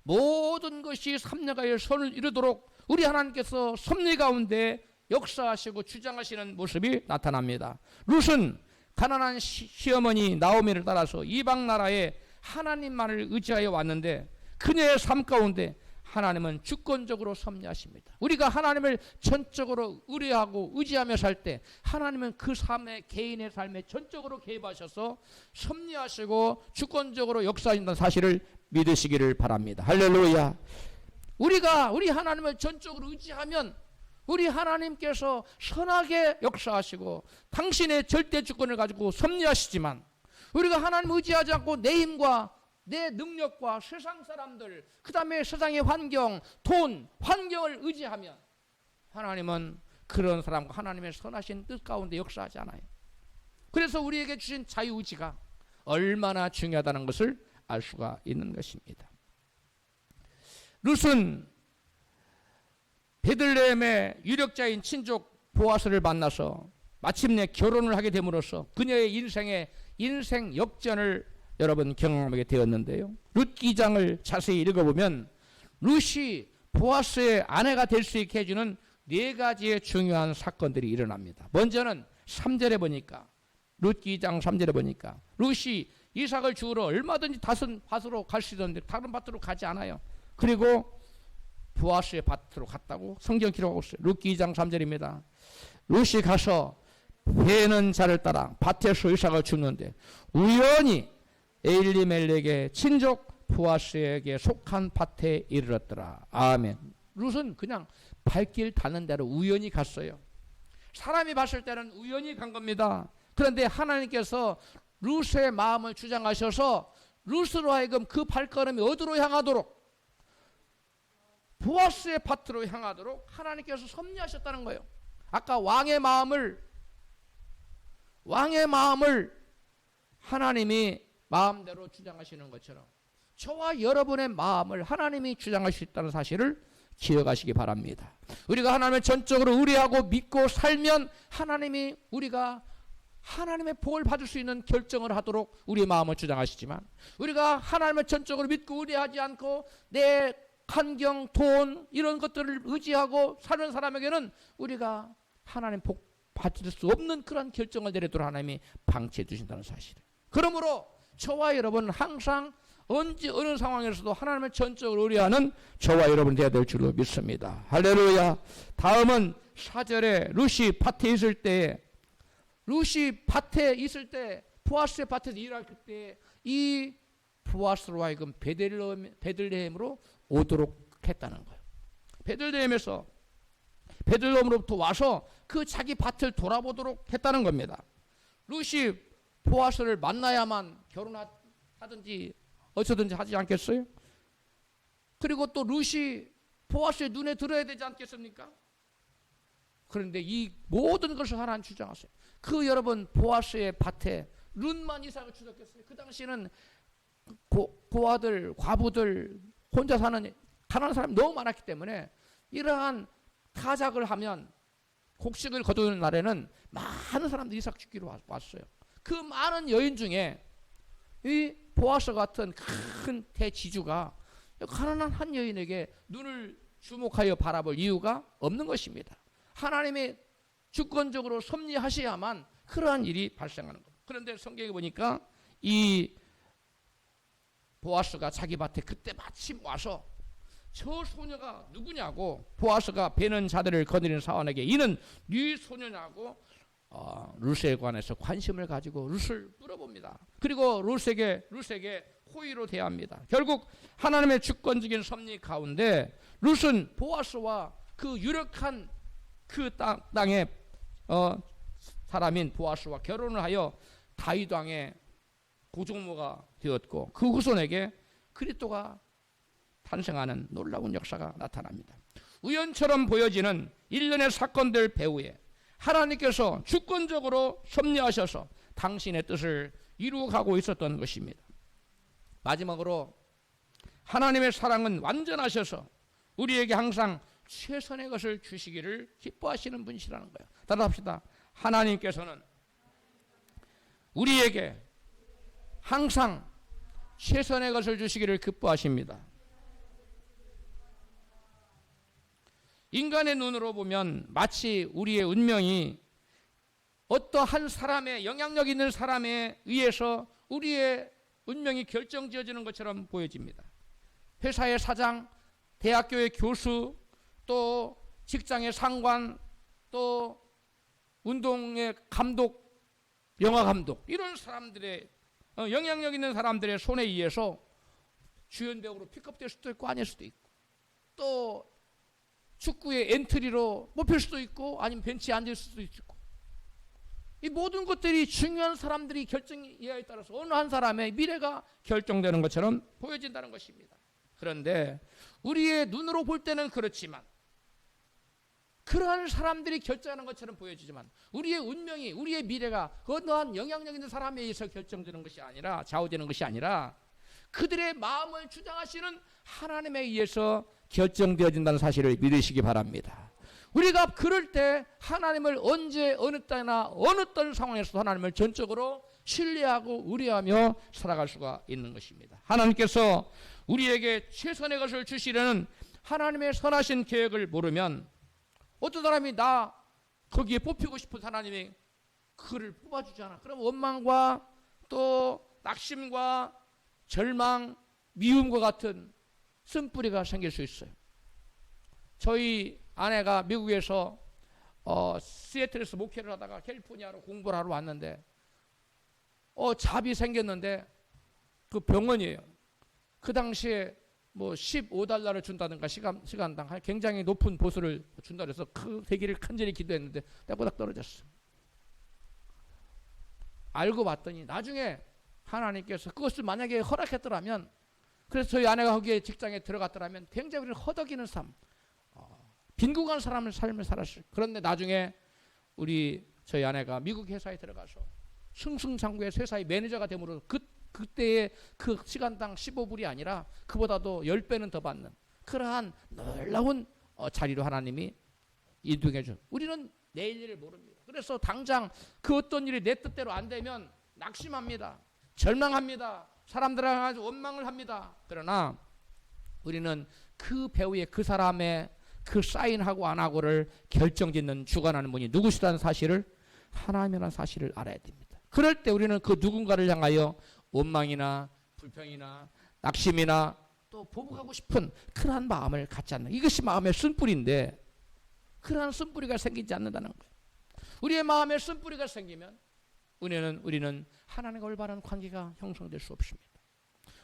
모든 것이 섭리하여 선을 이루도록 우리 하나님께서 섭리 가운데 역사하시고 주장하시는 모습이 나타납니다. 룻은 가난한 시어머니 나오미를 따라서 이방 나라에 하나님만을 의지하여 왔는데 그녀의 삶 가운데 하나님은 주권적으로 섭리하십니다. 우리가 하나님을 전적으로 의뢰하고 의지하며 살 때 하나님은 그 삶의 개인의 삶에 전적으로 개입하셔서 섭리하시고 주권적으로 역사하신다는 사실을 믿으시기를 바랍니다. 할렐루야. 우리 하나님을 전적으로 의지하면 우리 하나님께서 선하게 역사하시고 당신의 절대 주권을 가지고 섭리하시지만 우리가 하나님을 의지하지 않고 내 힘과 내 능력과 세상 사람들 그 다음에 세상의 환경, 돈, 환경을 의지하면 하나님은 그런 사람과 하나님의 선하신 뜻 가운데 역사하지 않아요. 그래서 우리에게 주신 자유의지가 얼마나 중요하다는 것을 알 수가 있는 것입니다. 룻은 베들레헴의 유력자인 친족 보아스를 만나서 마침내 결혼을 하게 됨으로써 그녀의 인생 역전을 여러분 경험하게 되었는데요. 룻 2장을 자세히 읽어보면 룻이 보아스의 아내가 될 수 있게 해주는 4가지의 중요한 사건들이 일어납니다. 먼저는 3절에 보니까 룻 2장 3절에 보니까 룻이 이삭을 주우러 얼마든지 다른 밭으로 갈 수 있었는데 다른 밭으로 가지 않아요. 그리고 보아스의 밭으로 갔다고 성경 기록하고 있어요. 룻 2장 3절입니다. 룻이 가서 베는 자를 따라 밭에서 이삭을 줍는데 우연히 엘리멜렉의 친족 보아스에게 속한 밭에 이르렀더라. 아멘. 룻은 그냥 발길 닿는 대로 우연히 갔어요. 사람이 봤을 때는 우연히 간 겁니다. 그런데 하나님께서 룻의 마음을 주장하셔서 룻으로 하여금 그 발걸음이 어디로 향하도록, 보아스의 밭으로 향하도록 하나님께서 섭리하셨다는 거예요. 아까 왕의 마음을 하나님이 마음대로 주장하시는 것처럼 저와 여러분의 마음을 하나님이 주장할 수 있다는 사실을 기억하시기 바랍니다. 우리가 하나님을 전적으로 의뢰하고 믿고 살면 하나님이 우리가 하나님의 복을 받을 수 있는 결정을 하도록 우리의 마음을 주장하시지만, 우리가 하나님을 전적으로 믿고 의뢰하지 않고 내 환경, 돈 이런 것들을 의지하고 사는 사람에게는 우리가 하나님 복 받을 수 없는 그런 결정을 내리도록 하나님이 방치해 두신다는 사실. 그러므로 저와 여러분은 항상 언제 어느 상황에서도 하나님을 전적으로 의뢰하는 저와 여러분 되어야 될 줄로 믿습니다. 할렐루야. 다음은 4절에 룻이 밭에 있을 때 보아스의 밭에서 일할 때 이 보아스로 하여금 베들레헴으로 오도록 했다는 거예요. 베들레헴으로부터 와서 그 자기 밭을 돌아보도록 했다는 겁니다. 룻이 보아스를 만나야만 결혼하든지 어쩌든지 하지 않겠어요? 그리고 또 룻이 보아스의 눈에 들어야 되지 않겠습니까? 그런데 이 모든 것을 하나님 주장하세요. 그 여러분 보아스의 밭에 룻만 이삭을 주셨겠어요? 그 당시에는 고아들, 과부들, 혼자 사는 가난한 사람이 너무 많았기 때문에 이러한 타작을 하면 곡식을 거두는 날에는 많은 사람들이 이삭 죽기로 왔어요. 그 많은 여인 중에 이 보아스 같은 큰 대지주가 가난한 한 여인에게 눈을 주목하여 바라볼 이유가 없는 것입니다. 하나님이 주권적으로 섭리하셔야만 그러한 일이 발생하는 겁니다. 그런데 성경에 보니까 이 보아스가 자기 밭에 그때 마침 와서 저 소녀가 누구냐고, 보아스가 베는 자들을 거느리는 사원에게 이는 네 소녀냐고 룻에 관해서 관심을 가지고 룻을 물어봅니다. 그리고 룻에게 호의로 대합니다. 결국 하나님의 주권적인 섭리 가운데 룻은 보아스와 그 유력한 그 땅의 사람인 보아스와 결혼을 하여 다윗 왕의 고종모가 되었고, 그 후손에게 그리스도가 탄생하는 놀라운 역사가 나타납니다. 우연처럼 보여지는 일련의 사건들 배후에 하나님께서 주권적으로 섭리하셔서 당신의 뜻을 이루어가고 있었던 것입니다. 마지막으로 하나님의 사랑은 완전하셔서 우리에게 항상 최선의 것을 주시기를 기뻐하시는 분이시라는 거예요. 따라합시다. 하나님께서는 우리에게 항상 최선의 것을 주시기를 기뻐하십니다. 인간의 눈으로 보면 마치 우리의 운명이 어떠한 사람의, 영향력 있는 사람에 의해서 우리의 운명이 결정지어지는 것처럼 보여집니다. 회사의 사장, 대학교의 교수, 또 직장의 상관, 또 운동의 감독, 영화 감독, 이런 사람들의 영향력 있는 사람들의 손에 의해서 주연 배우로 픽업될 수도 있고 아닐 수도 있고, 또 축구의 엔트리로 뽑힐 수도 있고 아니면 벤치에 앉을 수도 있고, 이 모든 것들이 중요한 사람들이 결정이하에 따라서 어느 한 사람의 미래가 결정되는 것처럼 보여진다는 것입니다. 그런데 우리의 눈으로 볼 때는 그렇지만, 그러한 사람들이 결정하는 것처럼 보여지지만 우리의 운명이, 우리의 미래가 어느 한 영향력 있는 사람에 의해서 결정되는 것이 아니라, 좌우되는 것이 아니라 그들의 마음을 주장하시는 하나님에 의해서 결정되어진다는 사실을 믿으시기 바랍니다. 우리가 그럴 때 하나님을 언제 어느 때나 어느 어떤 상황에서 하나님을 전적으로 신뢰하고 의뢰하며 살아갈 수가 있는 것입니다. 하나님께서 우리에게 최선의 것을 주시려는 하나님의 선하신 계획을 모르면 어떤 사람이 나 거기에 뽑히고 싶은 하나님이 그를 뽑아주지 않아. 그럼 원망과 또 낙심과 절망, 미움과 같은 쓴뿌리가 생길 수 있어요. 저희 아내가 미국에서 시애틀에서 목회를 하다가 캘리포니아로 공부를 하러 왔는데 잡이 생겼는데 그 병원이에요. 그 당시에 뭐 15달러를 준다든가 시간당 굉장히 높은 보수를 준다 그래서 그 되기를 간절히 기도했는데 때보다 떨어졌어. 알고 봤더니 나중에 하나님께서 그것을 만약에 허락했더라면, 그래서 저희 아내가 거기에 직장에 들어갔더라면 굉장히 우리는 허덕이는 삶, 빈곤한 사람의 삶을 살았어요. 그런데 나중에 저희 아내가 미국 회사에 들어가서 승승장구의 회사의 매니저가 됨으로 그때의 그 시간당 15불이 아니라 그보다도 10배는 더 받는 그러한 놀라운 자리로 하나님이 인도해 줘. 우리는 내일 일을 모릅니다. 그래서 당장 그 어떤 일이 내 뜻대로 안 되면 낙심합니다. 절망합니다. 사람들한테 원망을 합니다. 그러나 우리는 그 배우의 그 사람의 그 사인하고 안 하고를 결정짓는 주관하는 분이 누구시라는 사실을, 하나님이라는 사실을 알아야 됩니다. 그럴 때 우리는 그 누군가를 향하여 원망이나 불평이나 낙심이나 또 보복하고 싶은 그러한 마음을 갖지 않는, 이것이 마음의 쓴뿌리인데 그러한 쓴뿌리가 생기지 않는다는 거예요. 우리의 마음에 쓴뿌리가 생기면 우리는 하나님과 올바른 관계가 형성될 수 없습니다.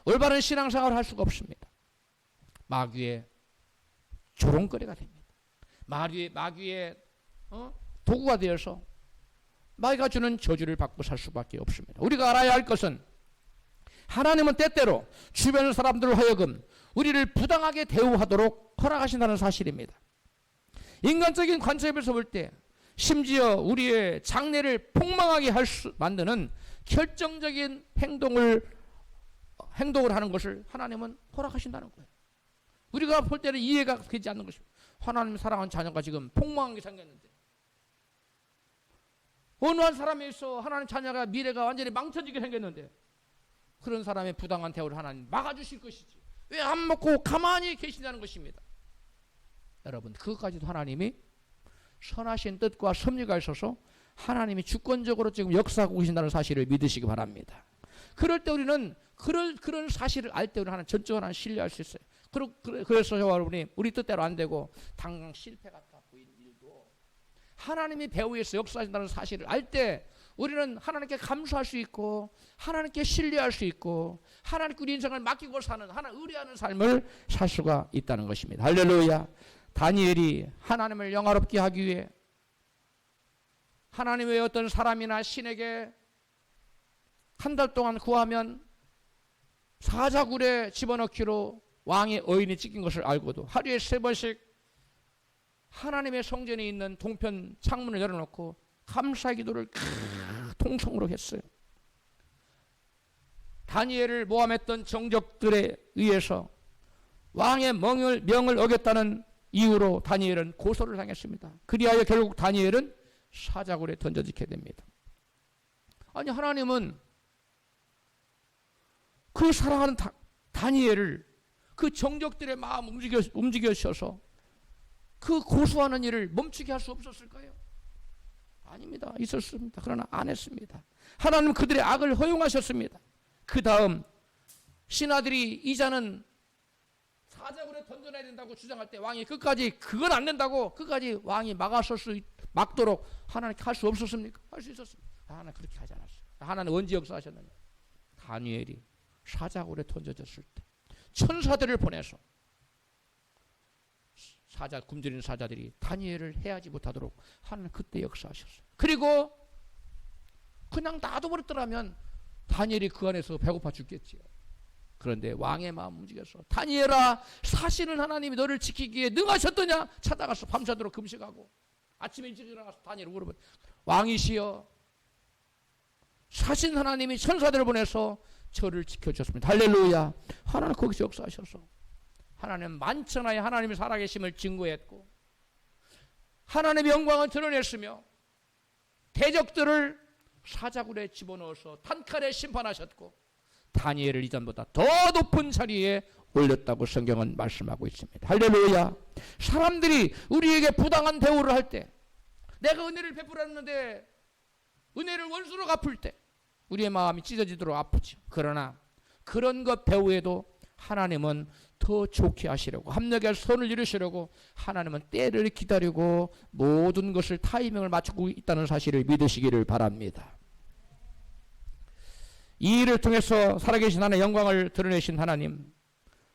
올바른 신앙생활을 할 수가 없습니다. 마귀의 조롱거리가 됩니다. 마귀의 도구가 되어서 마귀가 주는 저주를 받고 살 수밖에 없습니다. 우리가 알아야 할 것은 하나님은 때때로 주변 사람들을 하여금 우리를 부당하게 대우하도록 허락하신다는 사실입니다. 인간적인 관점에서 볼 때 심지어 우리의 장래를 폭망하게 만드는 결정적인 행동을 하는 것을 하나님은 허락하신다는 거예요. 우리가 볼 때는 이해가 되지 않는 것입니다. 하나님 사랑하는 자녀가 지금 폭망하게 생겼는데 어느 한 사람에 있어 하나님 자녀가 미래가 완전히 망쳐지게 생겼는데 그런 사람의 부당한 대우를 하나님 막아주실 것이지 왜 안 먹고 가만히 계신다는 것입니다. 여러분, 그것까지도 하나님이 선하신 뜻과 섭리가 있어서 하나님이 주권적으로 지금 역사하고 계신다는 사실을 믿으시기 바랍니다. 그럴 때 우리는 그런 사실을 알 때 우리는 하나님 전적으로 하나님 신뢰할 수 있어요. 그래서 저와 여러분이 우리 뜻대로 안 되고 당장 실패 같아 보이는 일도 하나님이 배후에서 역사하신다는 사실을 알 때 우리는 하나님께 감사할 수 있고 하나님께 신뢰할 수 있고 하나님께 우리 인생을 맡기고 사는, 하나님 의뢰하는 삶을 살 수가 있다는 것입니다. 할렐루야. 다니엘이 하나님을 영화롭게 하기 위해 하나님의 어떤 사람이나 신에게 한 달 동안 구하면 사자굴에 집어넣기로 왕의 어인이 찍힌 것을 알고도 하루에 3번씩 하나님의 성전에 있는 동편 창문을 열어놓고 감사 기도를 통성으로 했어요. 다니엘을 모함했던 정적들에 의해서 왕의 명을 어겼다는 이유로 다니엘은 고소를 당했습니다. 그리하여 결국 다니엘은 사자굴에 던져지게 됩니다. 아니, 하나님은 그 사랑하는 다니엘을 그 정적들의 마음 움직여셔서 그 고소하는 일을 멈추게 할 수 없었을까요? 아닙니다. 있었습니다. 그러나 안 했습니다. 하나님은 그들의 악을 허용하셨습니다. 그 다음 신하들이 이자는 사자굴에 던져내야 된다고 주장할 때 왕이 끝까지 그건 안 된다고 끝까지 왕이 막도록 하나님께 할 수 없었습니까? 할 수 있었습니다. 하나님 그렇게 하지 않았어요. 하나님 언제 역사하셨느냐? 다니엘이 사자굴에 던져졌을 때 천사들을 보내서 굶주리는 사자들이 다니엘을 해하지 못하도록 하나님 그때 역사하셨어요. 그리고 그냥 놔둬버렸더라면 다니엘이 그 안에서 배고파 죽겠지요. 그런데 왕의 마음 움직여서 다니엘아, 사시는 하나님이 너를 지키기에 능하셨더냐? 찾아가서 밤새도록 금식하고 아침에 일찍 일어나서 다니엘을 물어보니 왕이시여, 사신 하나님이 천사들을 보내서 저를 지켜주셨습니다. 할렐루야. 하나님 거기서 역사하셔서 하나님 만천하에 하나님의 살아계심을 증거했고 하나님의 영광을 드러냈으며 대적들을 사자굴에 집어넣어서 단칼에 심판하셨고 다니엘을 이전보다 더 높은 자리에 올렸다고 성경은 말씀하고 있습니다. 할렐루야. 사람들이 우리에게 부당한 대우를 할 때, 내가 은혜를 베풀었는데 은혜를 원수로 갚을 때 우리의 마음이 찢어지도록 아프죠. 그러나 그런 것 배후에도 하나님은 더 좋게 하시려고, 합력의 선을 이루시려고 하나님은 때를 기다리고 모든 것을 타이밍을 맞추고 있다는 사실을 믿으시기를 바랍니다. 이 일을 통해서 살아계신 하나님의 영광을 드러내신 하나님,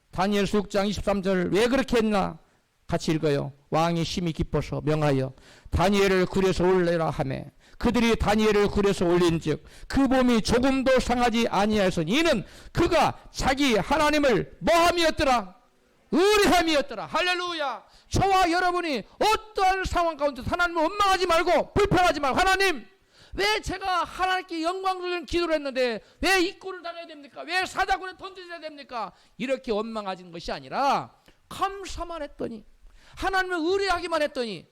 다니엘서 6장 23절 왜 그렇게 했나 같이 읽어요. 왕이 심히 기뻐서 명하여 다니엘을 굴에서 올리라 하매 그들이 다니엘을 굴에서 올린즉 그 몸이 조금도 상하지 아니하여서 이는 그가 자기 하나님을 뭐함이었더라? 의뢰함이었더라. 할렐루야. 저와 여러분이 어떠한 상황 가운데 하나님을 원망하지 말고 불평하지 말고, 하나님 왜 제가 하나님께 영광 돌리는 기도를 했는데 왜 입고를 당해야 됩니까? 왜 사자굴에 던져져야 됩니까? 이렇게 원망하는 것이 아니라 감사만 했더니, 하나님을 의뢰하기만 했더니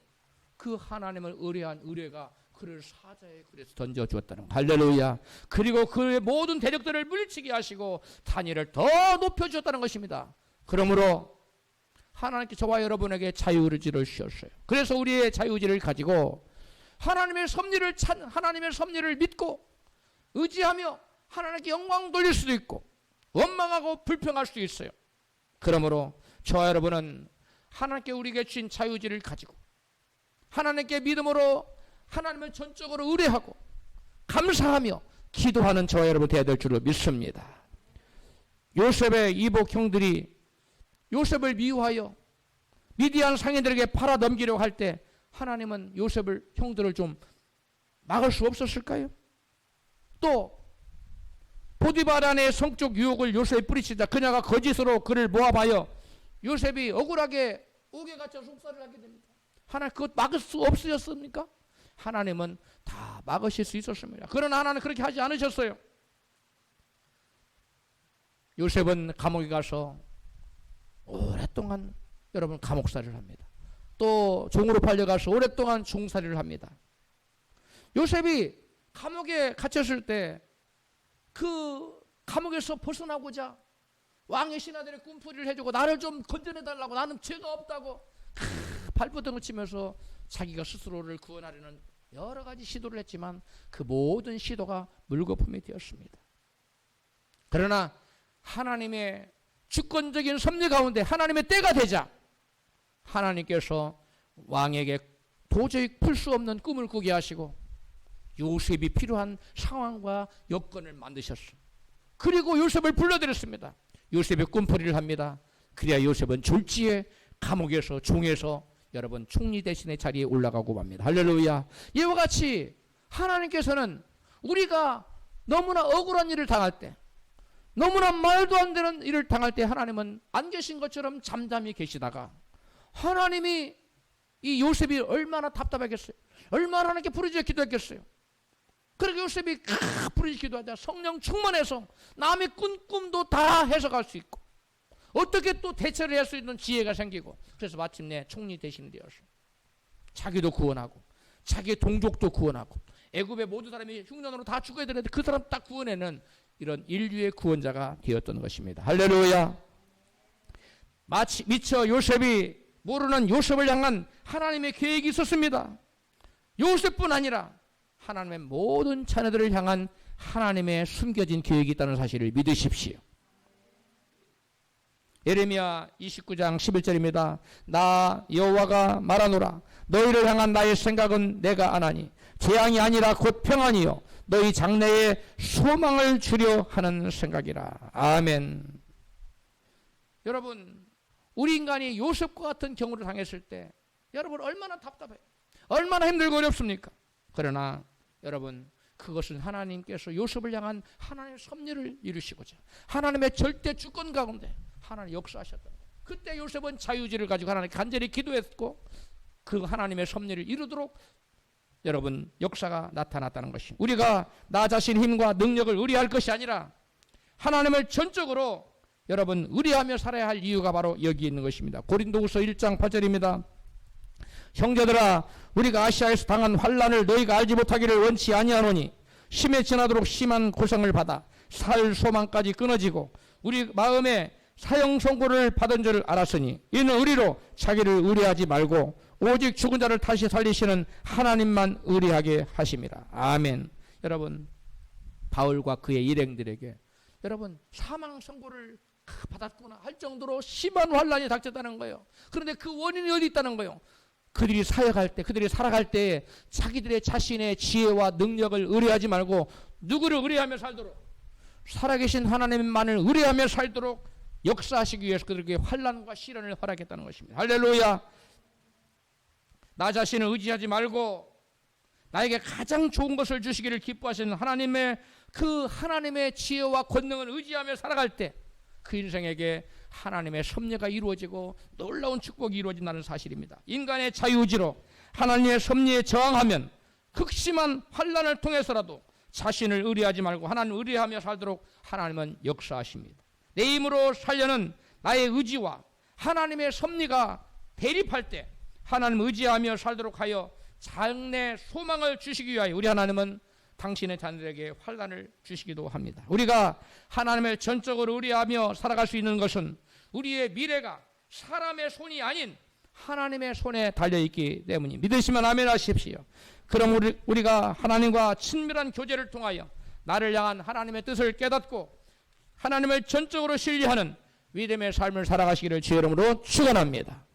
그 하나님을 의뢰한 의뢰가 그를 사자의 굴에서 던져주었다는 거. 할렐루야. 그리고 그의 모든 대적들을 물리치게 하시고 다니엘을 더 높여주었다는 것입니다. 그러므로 하나님께 저와 여러분에게 자유의지를 주셨어요. 그래서 우리의 자유의지를 가지고 하나님의 섭리를 믿고 의지하며 하나님께 영광 돌릴 수도 있고 원망하고 불평할 수도 있어요. 그러므로 저와 여러분은 하나님께 우리에게 주신 자유의지를 가지고 하나님께 믿음으로 하나님을 전적으로 의뢰하고 감사하며 기도하는 저와 여러분 되어야 될 줄로 믿습니다. 요셉의 이복 형들이 요셉을 미워하여 미디안 상인들에게 팔아 넘기려고 할 때 하나님은 요셉을, 형들을 좀 막을 수 없었을까요? 또 보디바란의 성적 유혹을 요셉에 뿌리치자 그녀가 거짓으로 그를 모아봐요. 요셉이 억울하게 옥에 갇혀 속살을 하게 됩니다. 하나님 그것 막을 수 없으셨습니까? 하나님은 다 막으실 수 있었습니다. 그러나 하나님은 그렇게 하지 않으셨어요. 요셉은 감옥에 가서 오랫동안 여러분 감옥살이를 합니다. 또 종으로 팔려가서 오랫동안 종살이를 합니다. 요셉이 감옥에 갇혔을 때 그 감옥에서 벗어나고자 왕의 신하들의 꿈풀이를 해주고 나를 좀 건져내달라고, 나는 죄가 없다고 발버둥을 치면서 자기가 스스로를 구원하려는 여러 가지 시도를 했지만 그 모든 시도가 물거품이 되었습니다. 그러나 하나님의 주권적인 섭리 가운데 하나님의 때가 되자 하나님께서 왕에게 도저히 풀 수 없는 꿈을 꾸게 하시고 요셉이 필요한 상황과 여건을 만드셨어요. 그리고 요셉을 불러들였습니다. 요셉이 꿈풀이를 합니다. 그래야 요셉은 졸지에 감옥에서, 종에서 여러분 총리 대신의 자리에 올라가고 맙니다. 할렐루야. 이와 같이 하나님께서는 우리가 너무나 억울한 일을 당할 때, 너무나 말도 안 되는 일을 당할 때 하나님은 안 계신 것처럼 잠잠히 계시다가 하나님이 이 요셉이 얼마나 답답하겠어요. 얼마나 하나님께 부르짖어 기도했겠어요. 그렇게 요셉이 부르짖어 기도하자 성령 충만해서 남의 꾼 꿈도 다 해석할 수 있고 어떻게 또 대처를 할 수 있는 지혜가 생기고, 그래서 마침내 총리 대신이 되었어요. 자기도 구원하고 자기의 동족도 구원하고 애굽의 모든 사람이 흉년으로 다 죽어야 되는데 그 사람 딱 구원해는 이런 인류의 구원자가 되었던 것입니다. 할렐루야. 마치 미처 요셉이 모르는 요셉을 향한 하나님의 계획이 있었습니다. 요셉뿐 아니라 하나님의 모든 자녀들을 향한 하나님의 숨겨진 계획이 있다는 사실을 믿으십시오. 예레미야 29장 11절입니다. 나 여호와가 말하노라. 너희를 향한 나의 생각은 내가 아나니 재앙이 아니라 곧 평안이요 너희 장래에 소망을 주려 하는 생각이라. 아멘. 여러분, 우리 인간이 요셉과 같은 경우를 당했을 때 여러분 얼마나 답답해요. 얼마나 힘들고 어렵습니까? 그러나 여러분, 그것은 하나님께서 요셉을 향한 하나님의 섭리를 이루시고자 하나님의 절대 주권 가운데 하나님 역사하셨다. 그때 요셉은 자유의지를 가지고 하나님께 간절히 기도했고 그 하나님의 섭리를 이루도록 여러분 역사가 나타났다는 것입니다. 우리가 나 자신 힘과 능력을 의뢰할 것이 아니라 하나님을 전적으로 여러분 의리하며 살아야 할 이유가 바로 여기 있는 것입니다. 고린도후서 1장 8절입니다. 형제들아 우리가 아시아에서 당한 환난을 너희가 알지 못하기를 원치 아니하노니 심에 지나도록 심한 고생을 받아 살 소망까지 끊어지고 우리 마음에 사형 선고를 받은 줄 알았으니 이는 의리로 자기를 의뢰하지 말고 오직 죽은 자를 다시 살리시는 하나님만 의뢰하게 하심이라. 아멘. 여러분 바울과 그의 일행들에게 여러분 사망 선고를 받았구나 할 정도로 심한 환난이 닥쳤다는 거예요. 그런데 그 원인이 어디 있다는 거예요? 그들이 사역할 때, 그들이 살아갈 때 자기들의 자신의 지혜와 능력을 의뢰하지 말고 누구를 의뢰하며 살도록, 살아계신 하나님만을 의뢰하며 살도록 역사하시기 위해서 그들에게 환난과 시련을 허락했다는 것입니다. 할렐루야. 나 자신을 의지하지 말고 나에게 가장 좋은 것을 주시기를 기뻐하시는 하나님의 그 하나님의 지혜와 권능을 의지하며 살아갈 때 그 인생에게 하나님의 섭리가 이루어지고 놀라운 축복이 이루어진다는 사실입니다. 인간의 자유의지로 하나님의 섭리에 저항하면 극심한 환난을 통해서라도 자신을 의뢰하지 말고 하나님을 의뢰하며 살도록 하나님은 역사하십니다. 내 힘으로 살려는 나의 의지와 하나님의 섭리가 대립할 때 하나님을 의지하며 살도록 하여 장래 소망을 주시기 위하여 우리 하나님은 당신의 자녀들에게 환난을 주시기도 합니다. 우리가 하나님을 전적으로 의뢰하며 살아갈 수 있는 것은 우리의 미래가 사람의 손이 아닌 하나님의 손에 달려있기 때문입니다. 믿으시면 아멘 하십시오. 그럼 우리가 하나님과 친밀한 교제를 통하여 나를 향한 하나님의 뜻을 깨닫고 하나님을 전적으로 신뢰하는 믿음의 삶을 살아가시기를 주의 이름으로 축원합니다.